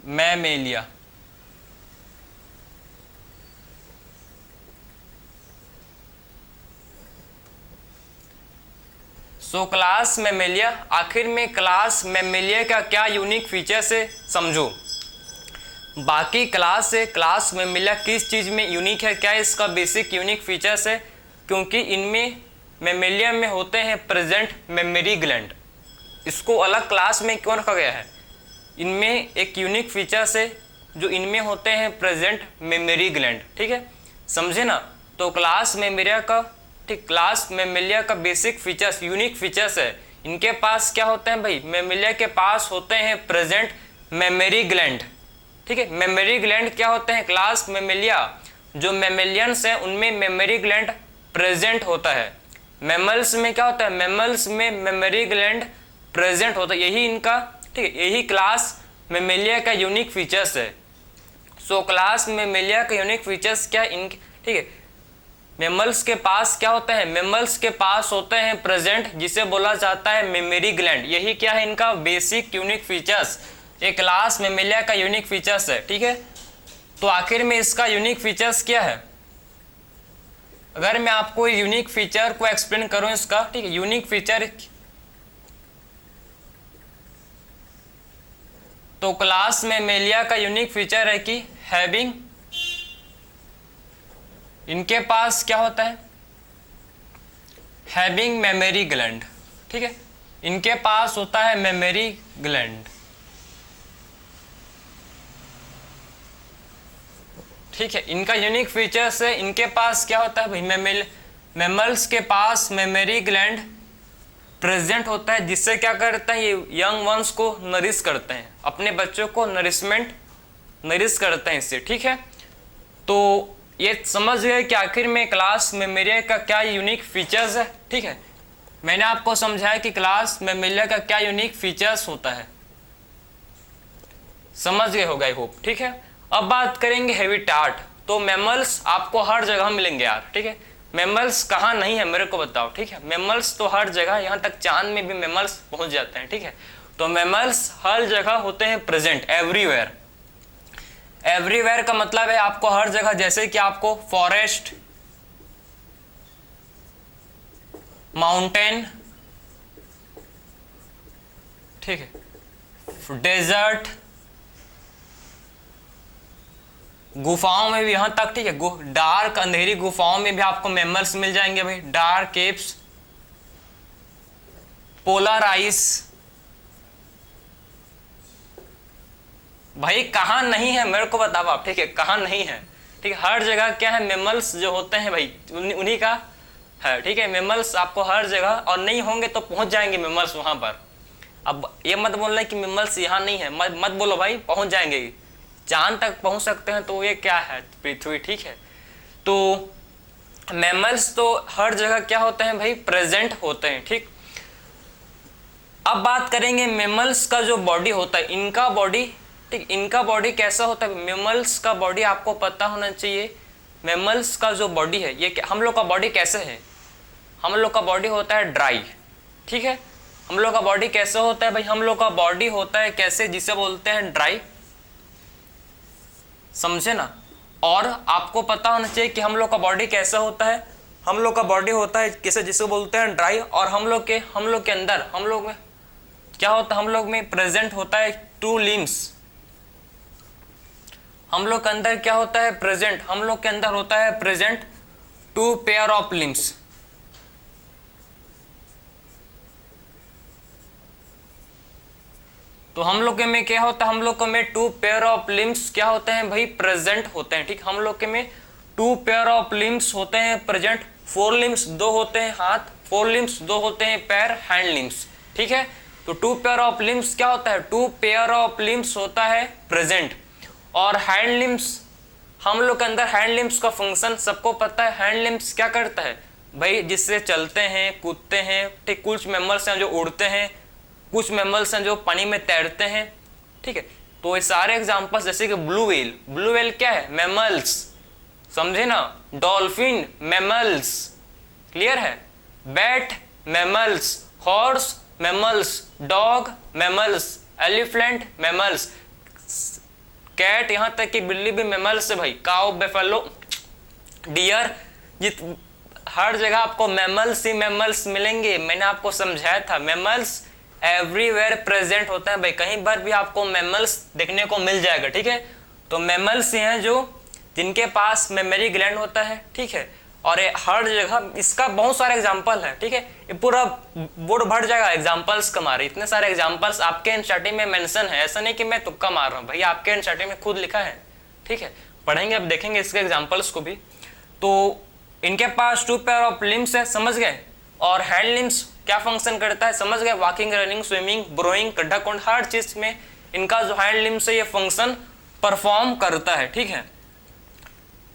Mammalia, so class Mammalia, आखिर में क्लास मेमेलिया का क्या यूनिक फीचर्स है समझो। बाकी क्लास से क्लास मेमिलिया किस चीज़ में यूनिक है, क्या इसका बेसिक यूनिक फीचर्स है, क्योंकि इनमें मेमिलिया में होते हैं प्रेजेंट मेमोरी ग्लैंड। इसको अलग क्लास में क्यों रखा गया है, इनमें एक यूनिक फीचर्स है जो इनमें होते हैं प्रेजेंट मेमोरी ग्लैंड। ठीक है, समझे ना। तो क्लास मेमिलिया का, ठीक, क्लास मेमिलिया का बेसिक फीचर्स, यूनिक फीचर्स है, इनके पास क्या होते हैं भाई, मेमिलिया के पास होते हैं प्रेजेंट मेमोरी ग्लैंड। ठीक है, मेमोरी ग्लैंड क्या होते हैं, क्लास मेमिलिया जो मेमेलियंस हैं उनमें मेमोरी ग्लैंड प्रेजेंट होता है। मैमल्स में क्या होता है, मैमल्स में मेमोरी ग्लैंड प्रेजेंट होता है, यही इनका, ठीक है, यही क्लास मेमिलिया का यूनिक फीचर्स है। सो क्लास मेमिलिया का यूनिक फीचर्स क्या इनके, ठीक है, मेमल्स के पास क्या होता है, मेमल्स के पास होते हैं प्रेजेंट जिसे बोला जाता है मेमोरी ग्लैंड। यही क्या है इनका बेसिक यूनिक फीचर्स, एक क्लास मेमिलिया का यूनिक फीचर्स है। ठीक है, तो आखिर में इसका यूनिक फीचर्स क्या है, अगर मैं आपको यूनिक फीचर को एक्सप्लेन करूं इसका, ठीक है, यूनिक फीचर, तो क्लास मेमिलिया का यूनिक फीचर है कि हैविंग, इनके पास क्या होता है, हैविंग मेमोरी ग्लैंड। ठीक है, इनके पास होता है मेमोरी ग्लैंड। ठीक है, इनका यूनिक फीचर्स है, इनके पास क्या होता है भाई, मेमल्स के पास मेमोरी ग्लैंड प्रेजेंट होता है, जिससे क्या करते हैं, ये यंग वंस को नरिश करते हैं, अपने बच्चों को नरिश करते हैं इससे। ठीक है, तो ये समझ गए कि आखिर में क्लास मेमिलिया का क्या यूनिक फीचर्स है। ठीक है, मैंने आपको समझाया कि क्लास मेमिलिया का क्या यूनिक फीचर्स होता है, समझ गए होगा आई होप। ठीक है, अब बात करेंगे हैबिटाट। तो मैमल्स आपको हर जगह मिलेंगे यार। ठीक है, मैमल्स कहाँ नहीं है मेरे को बताओ। ठीक है, मैमल्स तो हर जगह, यहाँ तक चांद में भी मैमल्स पहुंच जाते हैं। ठीक है, तो मैमल्स हर जगह होते हैं प्रेजेंट, एवरीवेयर। एवरीवेयर का मतलब है आपको हर जगह, जैसे कि आपको फॉरेस्ट, माउंटेन, ठीक है, डेजर्ट, गुफाओं में भी, यहां तक, ठीक है, डार्क अंधेरी गुफाओं में भी आपको मैमल्स मिल जाएंगे भाई, डार्क केव्स, पोलर आइस। भाई कहाँ नहीं है मेरे को बताओ आप। ठीक है, कहाँ नहीं है, ठीक है, हर जगह क्या है, मैमल्स जो होते हैं भाई उन्हीं का है। ठीक है, मैमल्स आपको हर जगह, और नहीं होंगे तो पहुंच जाएंगे मैमल्स वहां पर। अब ये मत बोलना कि मैमल्स यहाँ नहीं है, मत बोलो भाई, पहुंच जाएंगे, चांद तक पहुंच सकते हैं, तो ये क्या है, पृथ्वी। ठीक है, तो मैमल्स तो हर जगह क्या होते हैं भाई, प्रेजेंट होते हैं। ठीक, अब बात करेंगे मैमल्स का जो बॉडी होता है, इनका बॉडी, ठीक, इनका बॉडी कैसा होता है, मैमल्स का बॉडी आपको पता होना चाहिए। मैमल्स का जो बॉडी है, ये हम लोग का बॉडी कैसे है, हम लोग का बॉडी होता है ड्राई। ठीक है, हम लोग का बॉडी कैसे होता है भाई, हम लोग का बॉडी होता है कैसे, जिसे बोलते हैं ड्राई, समझे ना। और आपको पता होना चाहिए कि हम लोग का बॉडी कैसा होता है, हम लोग का बॉडी होता है कैसे, जिसे बोलते हैं ड्राई। और हम लोग के अंदर, हम लोग में क्या होता है, हम लोग में प्रेजेंट होता है 2 लिम्स। हम लोग के अंदर क्या होता है प्रेजेंट, हम लोग के अंदर होता है प्रेजेंट 2 पेयर ऑफ लिम्स। तो हम लोग के में क्या होता है, हम लोग के में 2 पेयर ऑफ लिम्स क्या होते हैं भाई, प्रेजेंट होते हैं। ठीक, हम लोग के में 2 पेयर ऑफ लिम्स होते हैं प्रेजेंट। 4 लिम्स 2 होते हैं हाथ, 4 लिम्स 2 होते हैं पैर, हैंड लिम्स। ठीक है, तो 2 पेयर ऑफ लिम्स क्या होता है, 2 पेयर ऑफ लिम्स होता है प्रेजेंट। और हैंड लिम्स, हम लोग के अंदर हैंड लिम्स का फंक्शन सबको पता है। हैंड लिम्स क्या करता है भाई, जिससे चलते हैं, कूदते हैं। ठीक, कुछ मैमल्स हैं जो उड़ते हैं, कुछ मैमल्स हैं जो पानी में तैरते हैं। ठीक है, तो ये सारे एग्जांपल्स, जैसे कि ब्लू व्हेल, ब्लू व्हेल क्या है, मैमल्स, समझे ना। डॉल्फिन मैमल्स, क्लियर है। Bat mammals, horse mammals, dog mammals, elephant mammals, cat, यहां तक कि बिल्ली भी मैमल्स है भाई। काउ, बेफेलो, डियर, हर जगह आपको मैमल्स ही मैमल्स मिलेंगे। मैंने आपको समझाया था, मैमल्स एवरीवेयर प्रेजेंट होता है भाई, कहीं पर भी आपको मैमल्स देखने को मिल जाएगा। ठीक है, तो मैमल्स ये हैं जो जिनके पास मेमोरी ग्लैंड होता है, ठीक है, और हर जगह इसका बहुत सारे एग्जांपल है, ठीक है, ये पूरा बोर्ड भर जाएगा एग्जांपल्स का मारे, इतने सारे एग्जांपल्स आपके एनसीईआरटी में मेंशन है, ऐसा नहीं कि मैं तुक्का मार रहा हूँ भैया, आपके एनसीईआरटी में खुद लिखा है, ठीक है, पढ़ेंगे अब देखेंगे इसके एग्जांपल्स को भी। तो इनके पास 2 पेयर ऑफ लिम्स है, समझ गए, और हैंड लिम्स क्या फंक्शन करता है समझ गए, वॉकिंग, रनिंग, स्विमिंग, ब्रोइंग, गड्ढा खोद, हर चीज में इनका जो हैंड लिम्स है ये फंक्शन परफॉर्म करता है, ठीक है,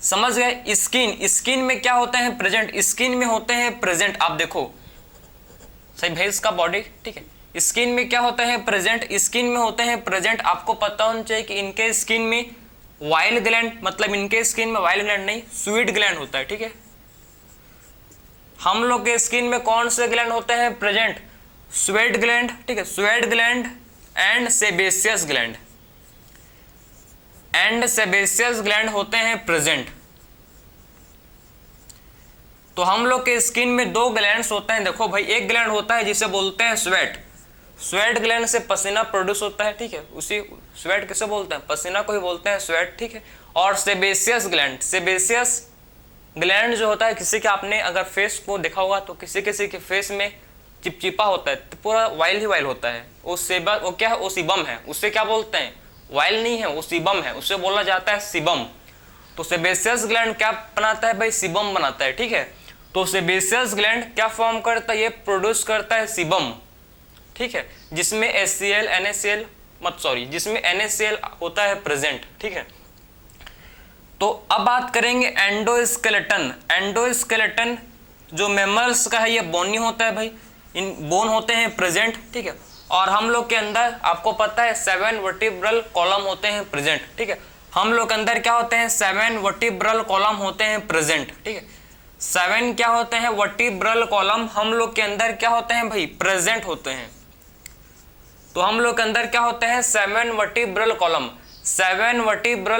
समझ गए। स्किन, स्किन में क्या होते हैं प्रेजेंट, स्किन में होते हैं प्रेजेंट, आप देखो सही भैंस का बॉडी, ठीक है, स्किन में क्या होते हैं प्रेजेंट, स्किन में होते हैं प्रेजेंट, आपको पता होना चाहिए कि इनके स्किन में वाइल ग्लैंड, मतलब इनके स्किन में वाइल ग्लैंड नहीं स्वीट ग्लैंड होता है, ठीक है, हम लोग के स्किन में कौन से ग्लैंड होते हैं प्रेजेंट, स्वेट ग्लैंड, ठीक है, sweat gland and sebaceous gland, gland होते हैं प्रेजेंट। तो हम लोग के स्किन में 2 ग्लैंड्स होते हैं, देखो भाई, एक ग्लैंड होता है जिसे बोलते हैं स्वेट ग्लैंड से पसीना प्रोड्यूस होता है, ठीक है, उसी स्वेट किसे बोलते हैं, पसीना को ही बोलते हैं स्वेट, ठीक है, और सेबेशियस ग्लैंड जो होता है, किसी के आपने अगर फेस को देखा होगा तो किसी किसी के फेस में चिपचिपा होता है, तो पूरा वाइल ही वाइल होता है, वो क्या है, वो सीबम है, उससे क्या बोलते हैं, वाइल नहीं है, वो सीबम है, उससे बोला जाता है सीबम। तो सेबेशियस ग्लैंड क्या बनाता है भाई, सीबम बनाता है, ठीक है, तो सेबेशियस ग्लैंड क्या फॉर्म करता है, ये प्रोड्यूस करता है सीबम, ठीक है, जिसमें जिसमें NaCl होता है प्रेजेंट, ठीक है। तो अब बात करेंगे एंडोस्केलेटन जो मैमल्स का है, ये बोनी होता है भाई, इन बोन होते हैं प्रेजेंट, ठीक है, और हम लोग के अंदर आपको पता है 7 वर्टिब्रल कॉलम होते हैं प्रेजेंट, ठीक है, हम लोग के अंदर क्या होते हैं 7 वर्टिब्रल कॉलम होते हैं प्रेजेंट, ठीक है, 7 क्या होते हैं वर्टिब्रल कॉलम हम लोग के अंदर क्या होते हैं भाई, प्रेजेंट होते हैं। तो हम लोग के अंदर क्या होते हैं 7 वर्टिब्रल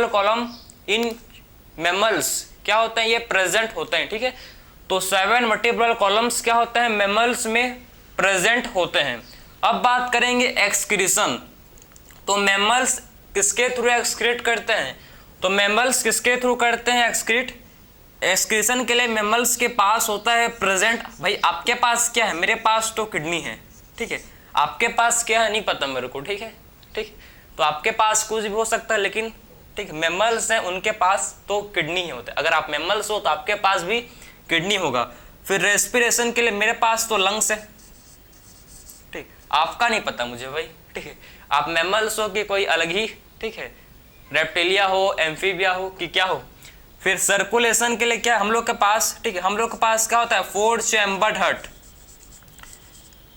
कॉलम इन मैमल्स क्या होते हैं, ये प्रेजेंट होते हैं, ठीक है, तो 7 वर्टिब्रल कॉलम्स क्या होते हैं मैमल्स में प्रेजेंट होते हैं। अब बात करेंगे एक्सक्रीशन, तो मैमल्स किसके थ्रू एक्सक्रीट करते हैं, तो मैमल्स किसके थ्रू करते हैं एक्सक्रीशन के लिए मैमल्स के पास होता है प्रेजेंट, भाई आपके पास क्या है, मेरे पास तो किडनी है, ठीक है, आपके पास क्या है नहीं पता मेरे को, ठीक है, ठीक, तो आपके पास कुछ भी हो सकता है, लेकिन ठीक मैमल्स हैं उनके पास तो किडनी ही होता है, अगर आप मैमल्स हो तो आपके पास भी किडनी होगा। फिर रेस्पिरेशन के लिए मेरे पास तो लंग्स है, ठीक, आपका नहीं पता मुझे भाई, ठीक है, आप मैमल्स हो कि कोई अलग ही, ठीक है, रेप्टिलिया हो, एम्फीबिया हो कि क्या हो। फिर सर्कुलेशन के लिए क्या हम लोग के पास, ठीक है, हम लोग के पास क्या होता है 4 चैम्बर्ड हार्ट,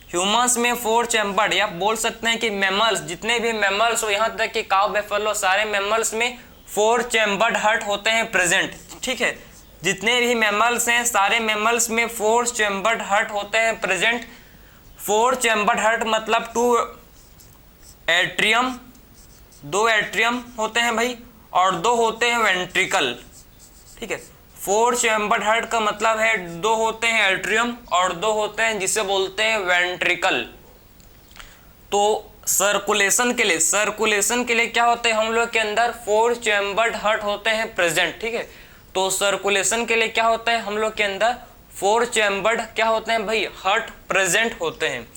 ह्यूमंस में 4 चैम्बर्ड, या बोल सकते हैं कि मैमल्स, जितने भी मैमल्स हो यहाँ तक कि काऊ, बेफेलो, सारे मैमल्स में 4 चैम्बर्ड हार्ट होते हैं प्रेजेंट, ठीक है, जितने भी मैमल्स हैं सारे मैमल्स में 4 चैम्बर्ड हार्ट होते हैं प्रेजेंट। 4 चैम्बर्ड हार्ट मतलब 2 एट्रियम होते हैं भाई, और 2 होते हैं वेंट्रिकल, ठीक है, 4 चैम्बर्ड हार्ट का मतलब है 2 होते हैं एट्रियम और 2 होते हैं जिसे बोलते हैं वेंट्रिकल। तो सर्कुलेशन के लिए क्या होते हैं हम लोग के अंदर 4 चैम्बर्ड हार्ट होते हैं प्रेजेंट, ठीक है, तो सर्कुलेशन के लिए क्या होता है हम लोग के अंदर 4 चैम्बर्ड क्या होते हैं भाई हार्ट प्रेजेंट होते हैं।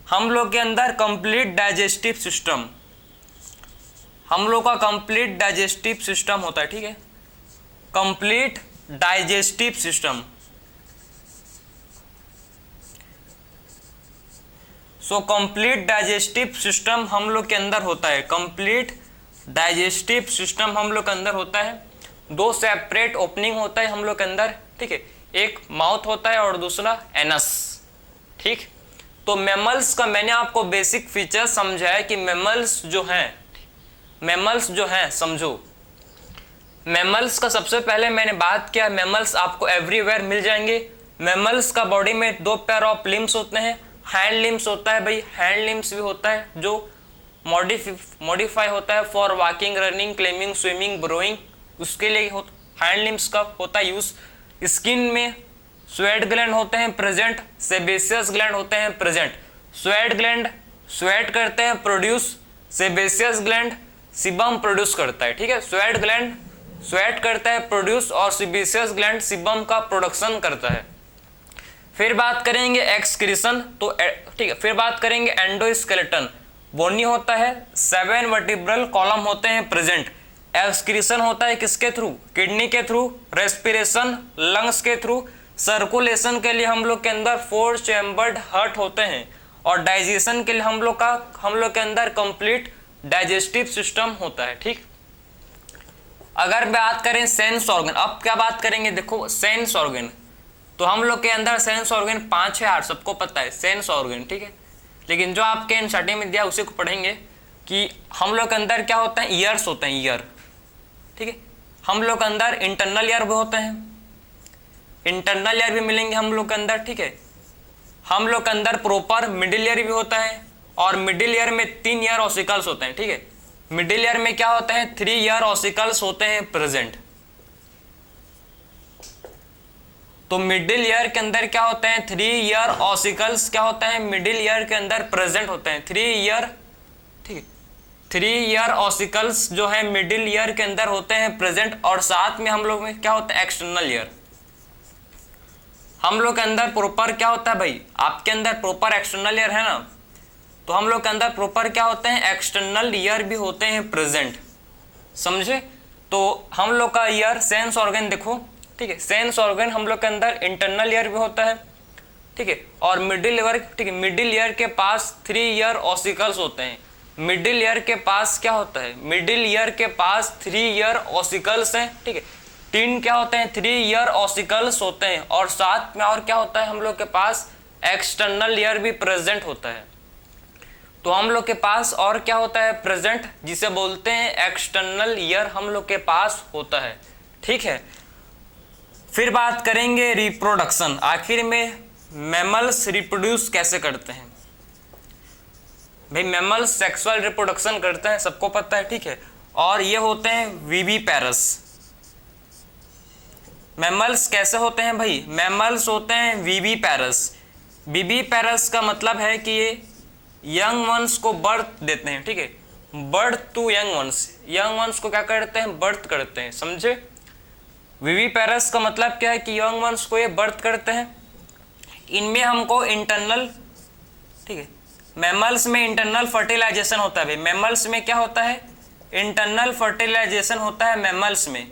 हम लोग के अंदर कंप्लीट डाइजेस्टिव सिस्टम, हम लोग का कंप्लीट डाइजेस्टिव सिस्टम होता है, ठीक है, complete digestive system. So complete digestive system हम लोग के अंदर होता है, कंप्लीट डाइजेस्टिव सिस्टम हम लोग के अंदर होता है। 2 सेपरेट ओपनिंग होता है हम लोग के अंदर, ठीक है, एक माउथ होता है और दूसरा एनस, ठीक। तो मैमल्स का मैंने आपको बेसिक फीचर समझाया कि मैमल्स जो हैं समझो, मैमल्स का सबसे पहले मैंने बात किया, मैमल्स आपको एवरीवेयर मिल जाएंगे। मैमल्स का बॉडी में 2 पेयर ऑफ लिम्स होते हैं, हैंड लिम्स होता है भाई, हैंड लिम्स भी होता है जो मॉडिफाई होता है for walking, running, climbing, swimming, ब्रोइंग, उसके लिए हैंड लिम्स का होता है यूज। स्किन में स्वेट ग्लैंड होते हैं प्रेजेंट, सेबेशियस ग्लैंड होते हैं प्रेजेंट। स्वेट ग्लैंड स्वेट करते हैं produce, sebaceous gland sebum produce करता है, ठीक है। स्वेट ग्लैंड स्वेट करता है प्रोड्यूस, और सीबेशियस ग्लैंड सीबम का प्रोडक्शन करता है। फिर बात करेंगे एक्सक्रीशन, तो ठीक है। फिर बात करेंगे एंडोस्केलेटन, बोनी होता है, 7 वर्टिब्रल कॉलम होते हैं प्रेजेंट। एक्सक्रीशन होता है किसके थ्रू? किडनी के थ्रू, रेस्पिरेशन लंग्स के थ्रू, सर्कुलेशन के लिए हम लोग के अंदर 4 चैम्बर्ड हार्ट होते हैं, और डाइजेशन के लिए हम लोग के अंदर कंप्लीट डाइजेस्टिव सिस्टम होता है, ठीक। अगर बात करें सेंस ऑर्गन, अब क्या बात करेंगे, देखो सेंस ऑर्गन, तो हम लोग के अंदर सेंस ऑर्गन 5 है, सबको पता है सेंस ऑर्गन, ठीक है। लेकिन जो आपके एनसीईआरटी में दिया उसी को पढ़ेंगे कि हम लोग के अंदर क्या होता है, ईयर्स होते हैं, ईयर, ठीक है। हम लोग के अंदर इंटरनल ईयर भी होते हैं, इंटरनल ईयर भी मिलेंगे हम लोग के अंदर, ठीक है। हम लोग के अंदर प्रॉपर मिडिल ईयर भी होता है, और मिडिल ईयर में 3 ईयर ऑसिकल्स होते हैं, ठीक है। मिडिल ईयर में क्या होता है, 3 ईयर ऑसिकल्स होते हैं प्रेजेंट। तो मिडिल ईयर के अंदर क्या होते हैं, 3 ईयर ऑसिकल्स क्या होता है, मिडिल ईयर के अंदर प्रेजेंट होते हैं, 3 ईयर, ठीक है। 3 ईयर ऑसिकल्स जो है मिडिल ईयर के अंदर होते हैं प्रेजेंट, और साथ में हम लोग में क्या होता है, एक्सटर्नल ईयर। हम लोग के अंदर प्रॉपर क्या होता है भाई, आपके अंदर प्रॉपर एक्सटर्नल ईयर है ना, तो हम लोग के अंदर प्रॉपर क्या होते हैं, एक्सटर्नल ईयर भी होते हैं प्रेजेंट, समझे। तो हम लोग का ईयर सेंस ऑर्गन देखो, ठीक है, सेंस ऑर्गन हम लोग के अंदर इंटरनल ईयर भी होता है, ठीक है, और मिडिल ईयर, ठीक है, मिडिल ईयर के पास 3 ईयर ऑसिकल्स होते हैं। मिडिल ईयर के पास क्या होता है, मिडिल ईयर के पास 3 ईयर ऑसिकल्स हैं, ठीक है। 3 क्या होते हैं, 3 ईयर ऑसिकल्स होते हैं, और साथ में और क्या होता है, हम लोग के पास एक्सटर्नल ईयर भी प्रेजेंट होता है। तो हम लोग के पास और क्या होता है प्रेजेंट, जिसे बोलते हैं एक्सटर्नल ईयर हम लोग के पास होता है, ठीक है। फिर बात करेंगे रिप्रोडक्शन, आखिर में मैमल्स रिप्रोड्यूस कैसे करते हैं। भाई मैमल्स सेक्सुअल रिप्रोडक्शन करते हैं, सबको पता है, ठीक है, और ये होते हैं विविपेरस। मैमल्स कैसे होते हैं भाई, मैमल्स होते हैं विविपेरस। विविपेरस का मतलब है कि ये यंग वंस को बर्थ देते हैं, ठीक है, birth to young ones, young ones को क्या करते हैं, बर्थ करते हैं, समझे। विविपेरस का मतलब क्या है कि यंग वंस को ये बर्थ करते हैं। इनमें हमको इंटरनल, ठीक है, मैमल्स में इंटरनल फर्टिलाइजेशन होता है भाई, मैमल्स में क्या होता है, इंटरनल फर्टिलाइजेशन होता है मैमल्स में,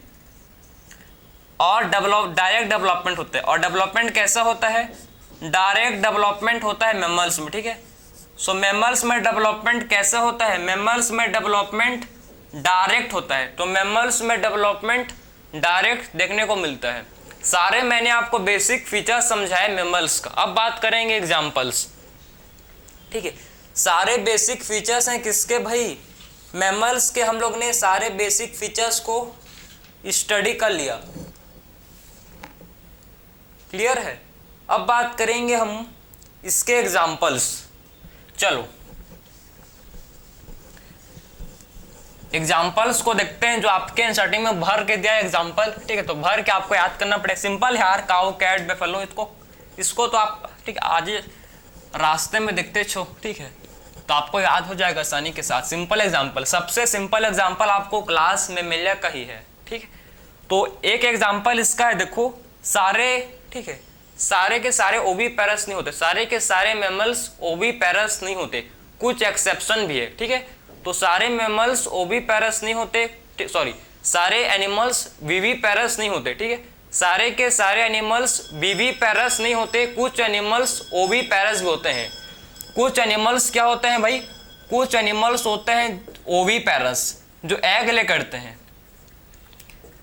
और डायरेक्ट डेवलपमेंट होता है। और डेवलपमेंट कैसा होता है, डायरेक्ट डेवलपमेंट होता है मैमल्स में, ठीक है। सो मैमल्स में डेवलपमेंट कैसा होता है, मैमल्स में डेवलपमेंट डायरेक्ट होता है, तो मैमल्स में डेवलपमेंट डायरेक्ट देखने को मिलता है। सारे मैंने आपको बेसिक फीचर्स समझाए मैमल्स का। अब बात करेंगे एग्जांपल्स, ठीक है। सारे बेसिक फीचर्स हैं किसके भाई, मैमल्स के। हम लोग ने सारे बेसिक फीचर्स को स्टडी कर लिया, क्लियर है। अब बात करेंगे हम इसके एग्जांपल्स। चलो एग्जाम्पल्स को देखते हैं, जो आपके एनसीईआरटी में भर के दिया है एग्जाम्पल, ठीक है। तो भर के आपको याद करना पड़ेगा, सिंपल है यार, काऊ कैट बेफलो, इसको तो आप ठीक आज रास्ते में देखते छो, ठीक है, तो आपको याद हो जाएगा आसानी के साथ। सिंपल एग्जाम्पल, सबसे सिंपल एग्जाम्पल आपको क्लास में मिलेगा का ही है, ठीक है। तो एक एग्जाम्पल इसका है, देखो सारे, ठीक है, सारे के सारे ओविपेरस नहीं होते, सारे के सारे मैमल्स ओविपेरस नहीं होते, कुछ एक्सेप्शन भी है, ठीक है। तो सारे मैमल्स ओविपेरस नहीं होते, सॉरी सारे एनिमल्स विविपेरस नहीं होते, ठीक है। सारे के सारे एनिमल्स विविपेरस नहीं होते, कुछ एनिमल्स ओविपेरस भी होते हैं। कुछ एनिमल्स क्या होते हैं भाई, कुछ एनिमल्स होते हैं ओविपेरस जो एग ले करते हैं,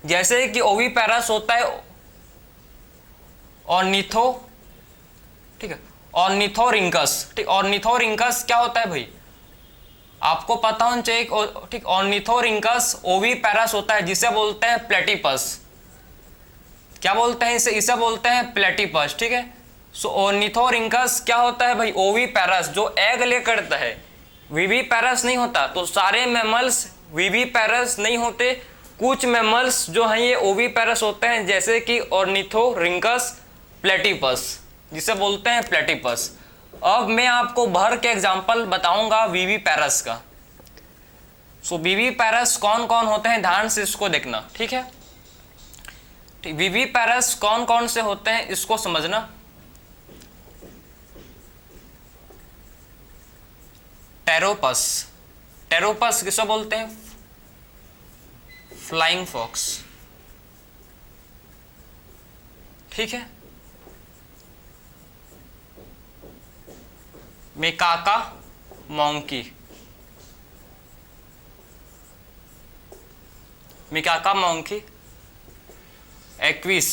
जैसे कि ओविपेरस होता है ऑर्निथो, ठीक है, ऑर्निथोरिंकस, ठीक। ऑर्निथोरिंकस क्या होता है भाई, आपको पता होना चाहिए, ठीक। ऑर्निथोरिंकस ओविपेरस होता है, जिसे बोलते हैं प्लेटिपस। क्या बोलते हैं इसे बोलते हैं प्लेटिपस, ठीक है। सो ऑर्निथोरिंकस क्या होता है भाई, ओविपेरस जो एग ले करता है, विविपेरस नहीं होता। तो सारे मैमल्स विविपेरस नहीं होते, कुछ मैमल्स जो हैं ये ओविपेरस होते हैं, जैसे कि ऑर्निथोरिंकस प्लेटिपस, जिसे बोलते हैं प्लेटिपस। अब मैं आपको भर के एग्जांपल बताऊंगा विविपेरस का। सो वीवी पैरस कौन कौन होते हैं, ध्यान से इसको देखना, ठीक है। वीवी पैरस कौन कौन से होते हैं इसको समझना। टेरोपस, टेरोपस किसे बोलते हैं, फ्लाइंग फॉक्स, ठीक है। मेकाका मोंकी, मेकाका मोंकी। एक्विस,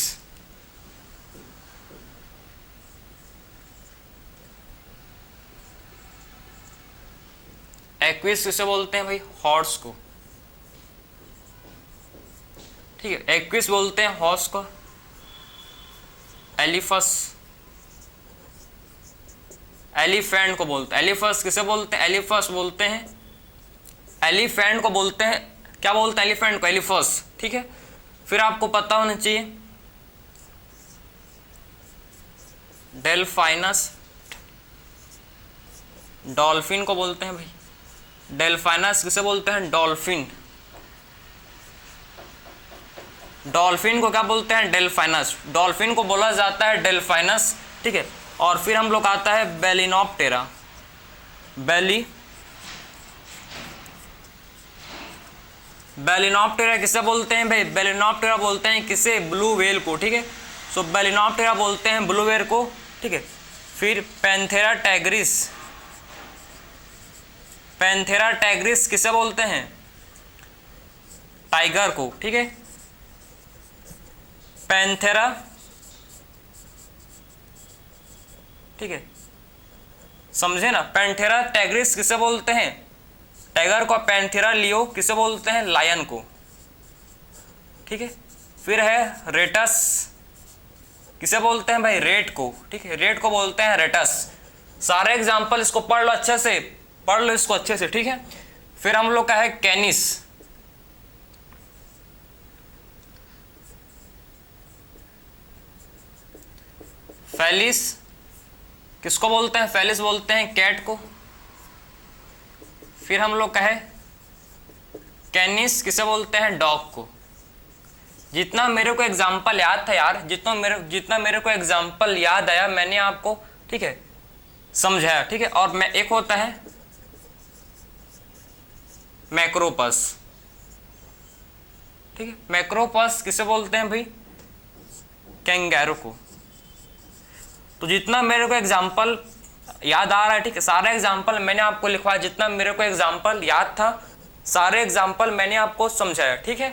एक्विस किसे बोलते हैं भाई, हॉर्स को, ठीक है। एक्विस बोलते हैं हॉर्स को। एलिफस, एलिफेंट को बोलते हैं, एलिफस किसे बोलते हैं, एलिफस बोलते हैं, एलिफेंट को बोलते हैं, क्या बोलते हैं एलिफेंट को, एलिफस, ठीक है। फिर आपको पता होना चाहिए डेल्फाइनस, डॉल्फिन को बोलते हैं भाई, डेल्फाइनस किसे बोलते हैं, डॉल्फिन, डॉल्फिन को क्या बोलते हैं, डेल्फाइनस, डॉल्फिन को बोला जाता है डेल्फाइनस, ठीक है। और फिर हम लोग आता है बेलिनोप्टेरा, बेलिनोप्टेरा किसे बोलते हैं भाई, बेलिनोप्टेरा बोलते हैं किसे, ब्लू व्हेल को, ठीक है। सो बेलिनोप्टेरा बोलते हैं ब्लू व्हेल को, ठीक है। फिर पैंथेरा टैग्रिस, पैंथेरा टैग्रिस किसे बोलते हैं, टाइगर को, ठीक है। पैंथेरा, ठीक है, समझे ना। पैंथेरा टैग्रिस किसे बोलते हैं, टाइगर को। पैंथेरा लियो किसे बोलते हैं, लायन को, ठीक है। फिर है रेटस, किसे बोलते हैं भाई, रेट को, ठीक है, रेट को बोलते हैं रेटस। सारे एग्जाम्पल इसको पढ़ लो अच्छे से, पढ़ लो इसको अच्छे से, ठीक है। फिर हम लोग का है कैनिस, फेलिस किसको बोलते हैं, फेलिस बोलते हैं कैट को। फिर हम लोग का है कैनिस किसे बोलते हैं, डॉग को। जितना मेरे को एग्जाम्पल याद था यार, जितना मेरे को एग्जाम्पल याद आया मैंने आपको, ठीक है, समझाया, ठीक है। और मैं एक होता है मैक्रोपस, ठीक है, मैक्रोपस किसे बोलते हैं भाई, कैंगैरो को। तो जितना मेरे को एग्जाम्पल याद आ रहा है, ठीक है, सारे एग्जाम्पल मैंने आपको लिखवाया, जितना मेरे को एग्जाम्पल याद था सारे एग्जाम्पल मैंने आपको समझाया, ठीक है,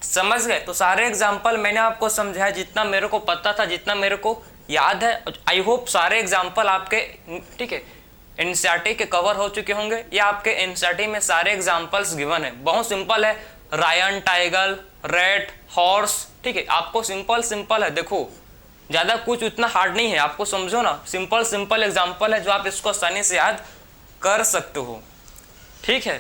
समझ गए। तो सारे एग्जाम्पल मैंने आपको समझाया, जितना मेरे को पता था, जितना मेरे को याद है। आई होप सारे एग्जाम्पल आपके, ठीक है, एनसीईआरटी के कवर हो चुके होंगे, या आपके एनसीईआरटी में सारे एग्जाम्पल्स गिवन है। बहुत सिंपल है, रायन, टाइगर, रेट, हॉर्स, ठीक है, आपको सिंपल सिंपल है, देखो ज़्यादा कुछ उतना हार्ड नहीं है, आपको समझो ना, सिंपल सिंपल एग्जाम्पल है जो आप इसको आसानी से याद कर सकते हो, ठीक है।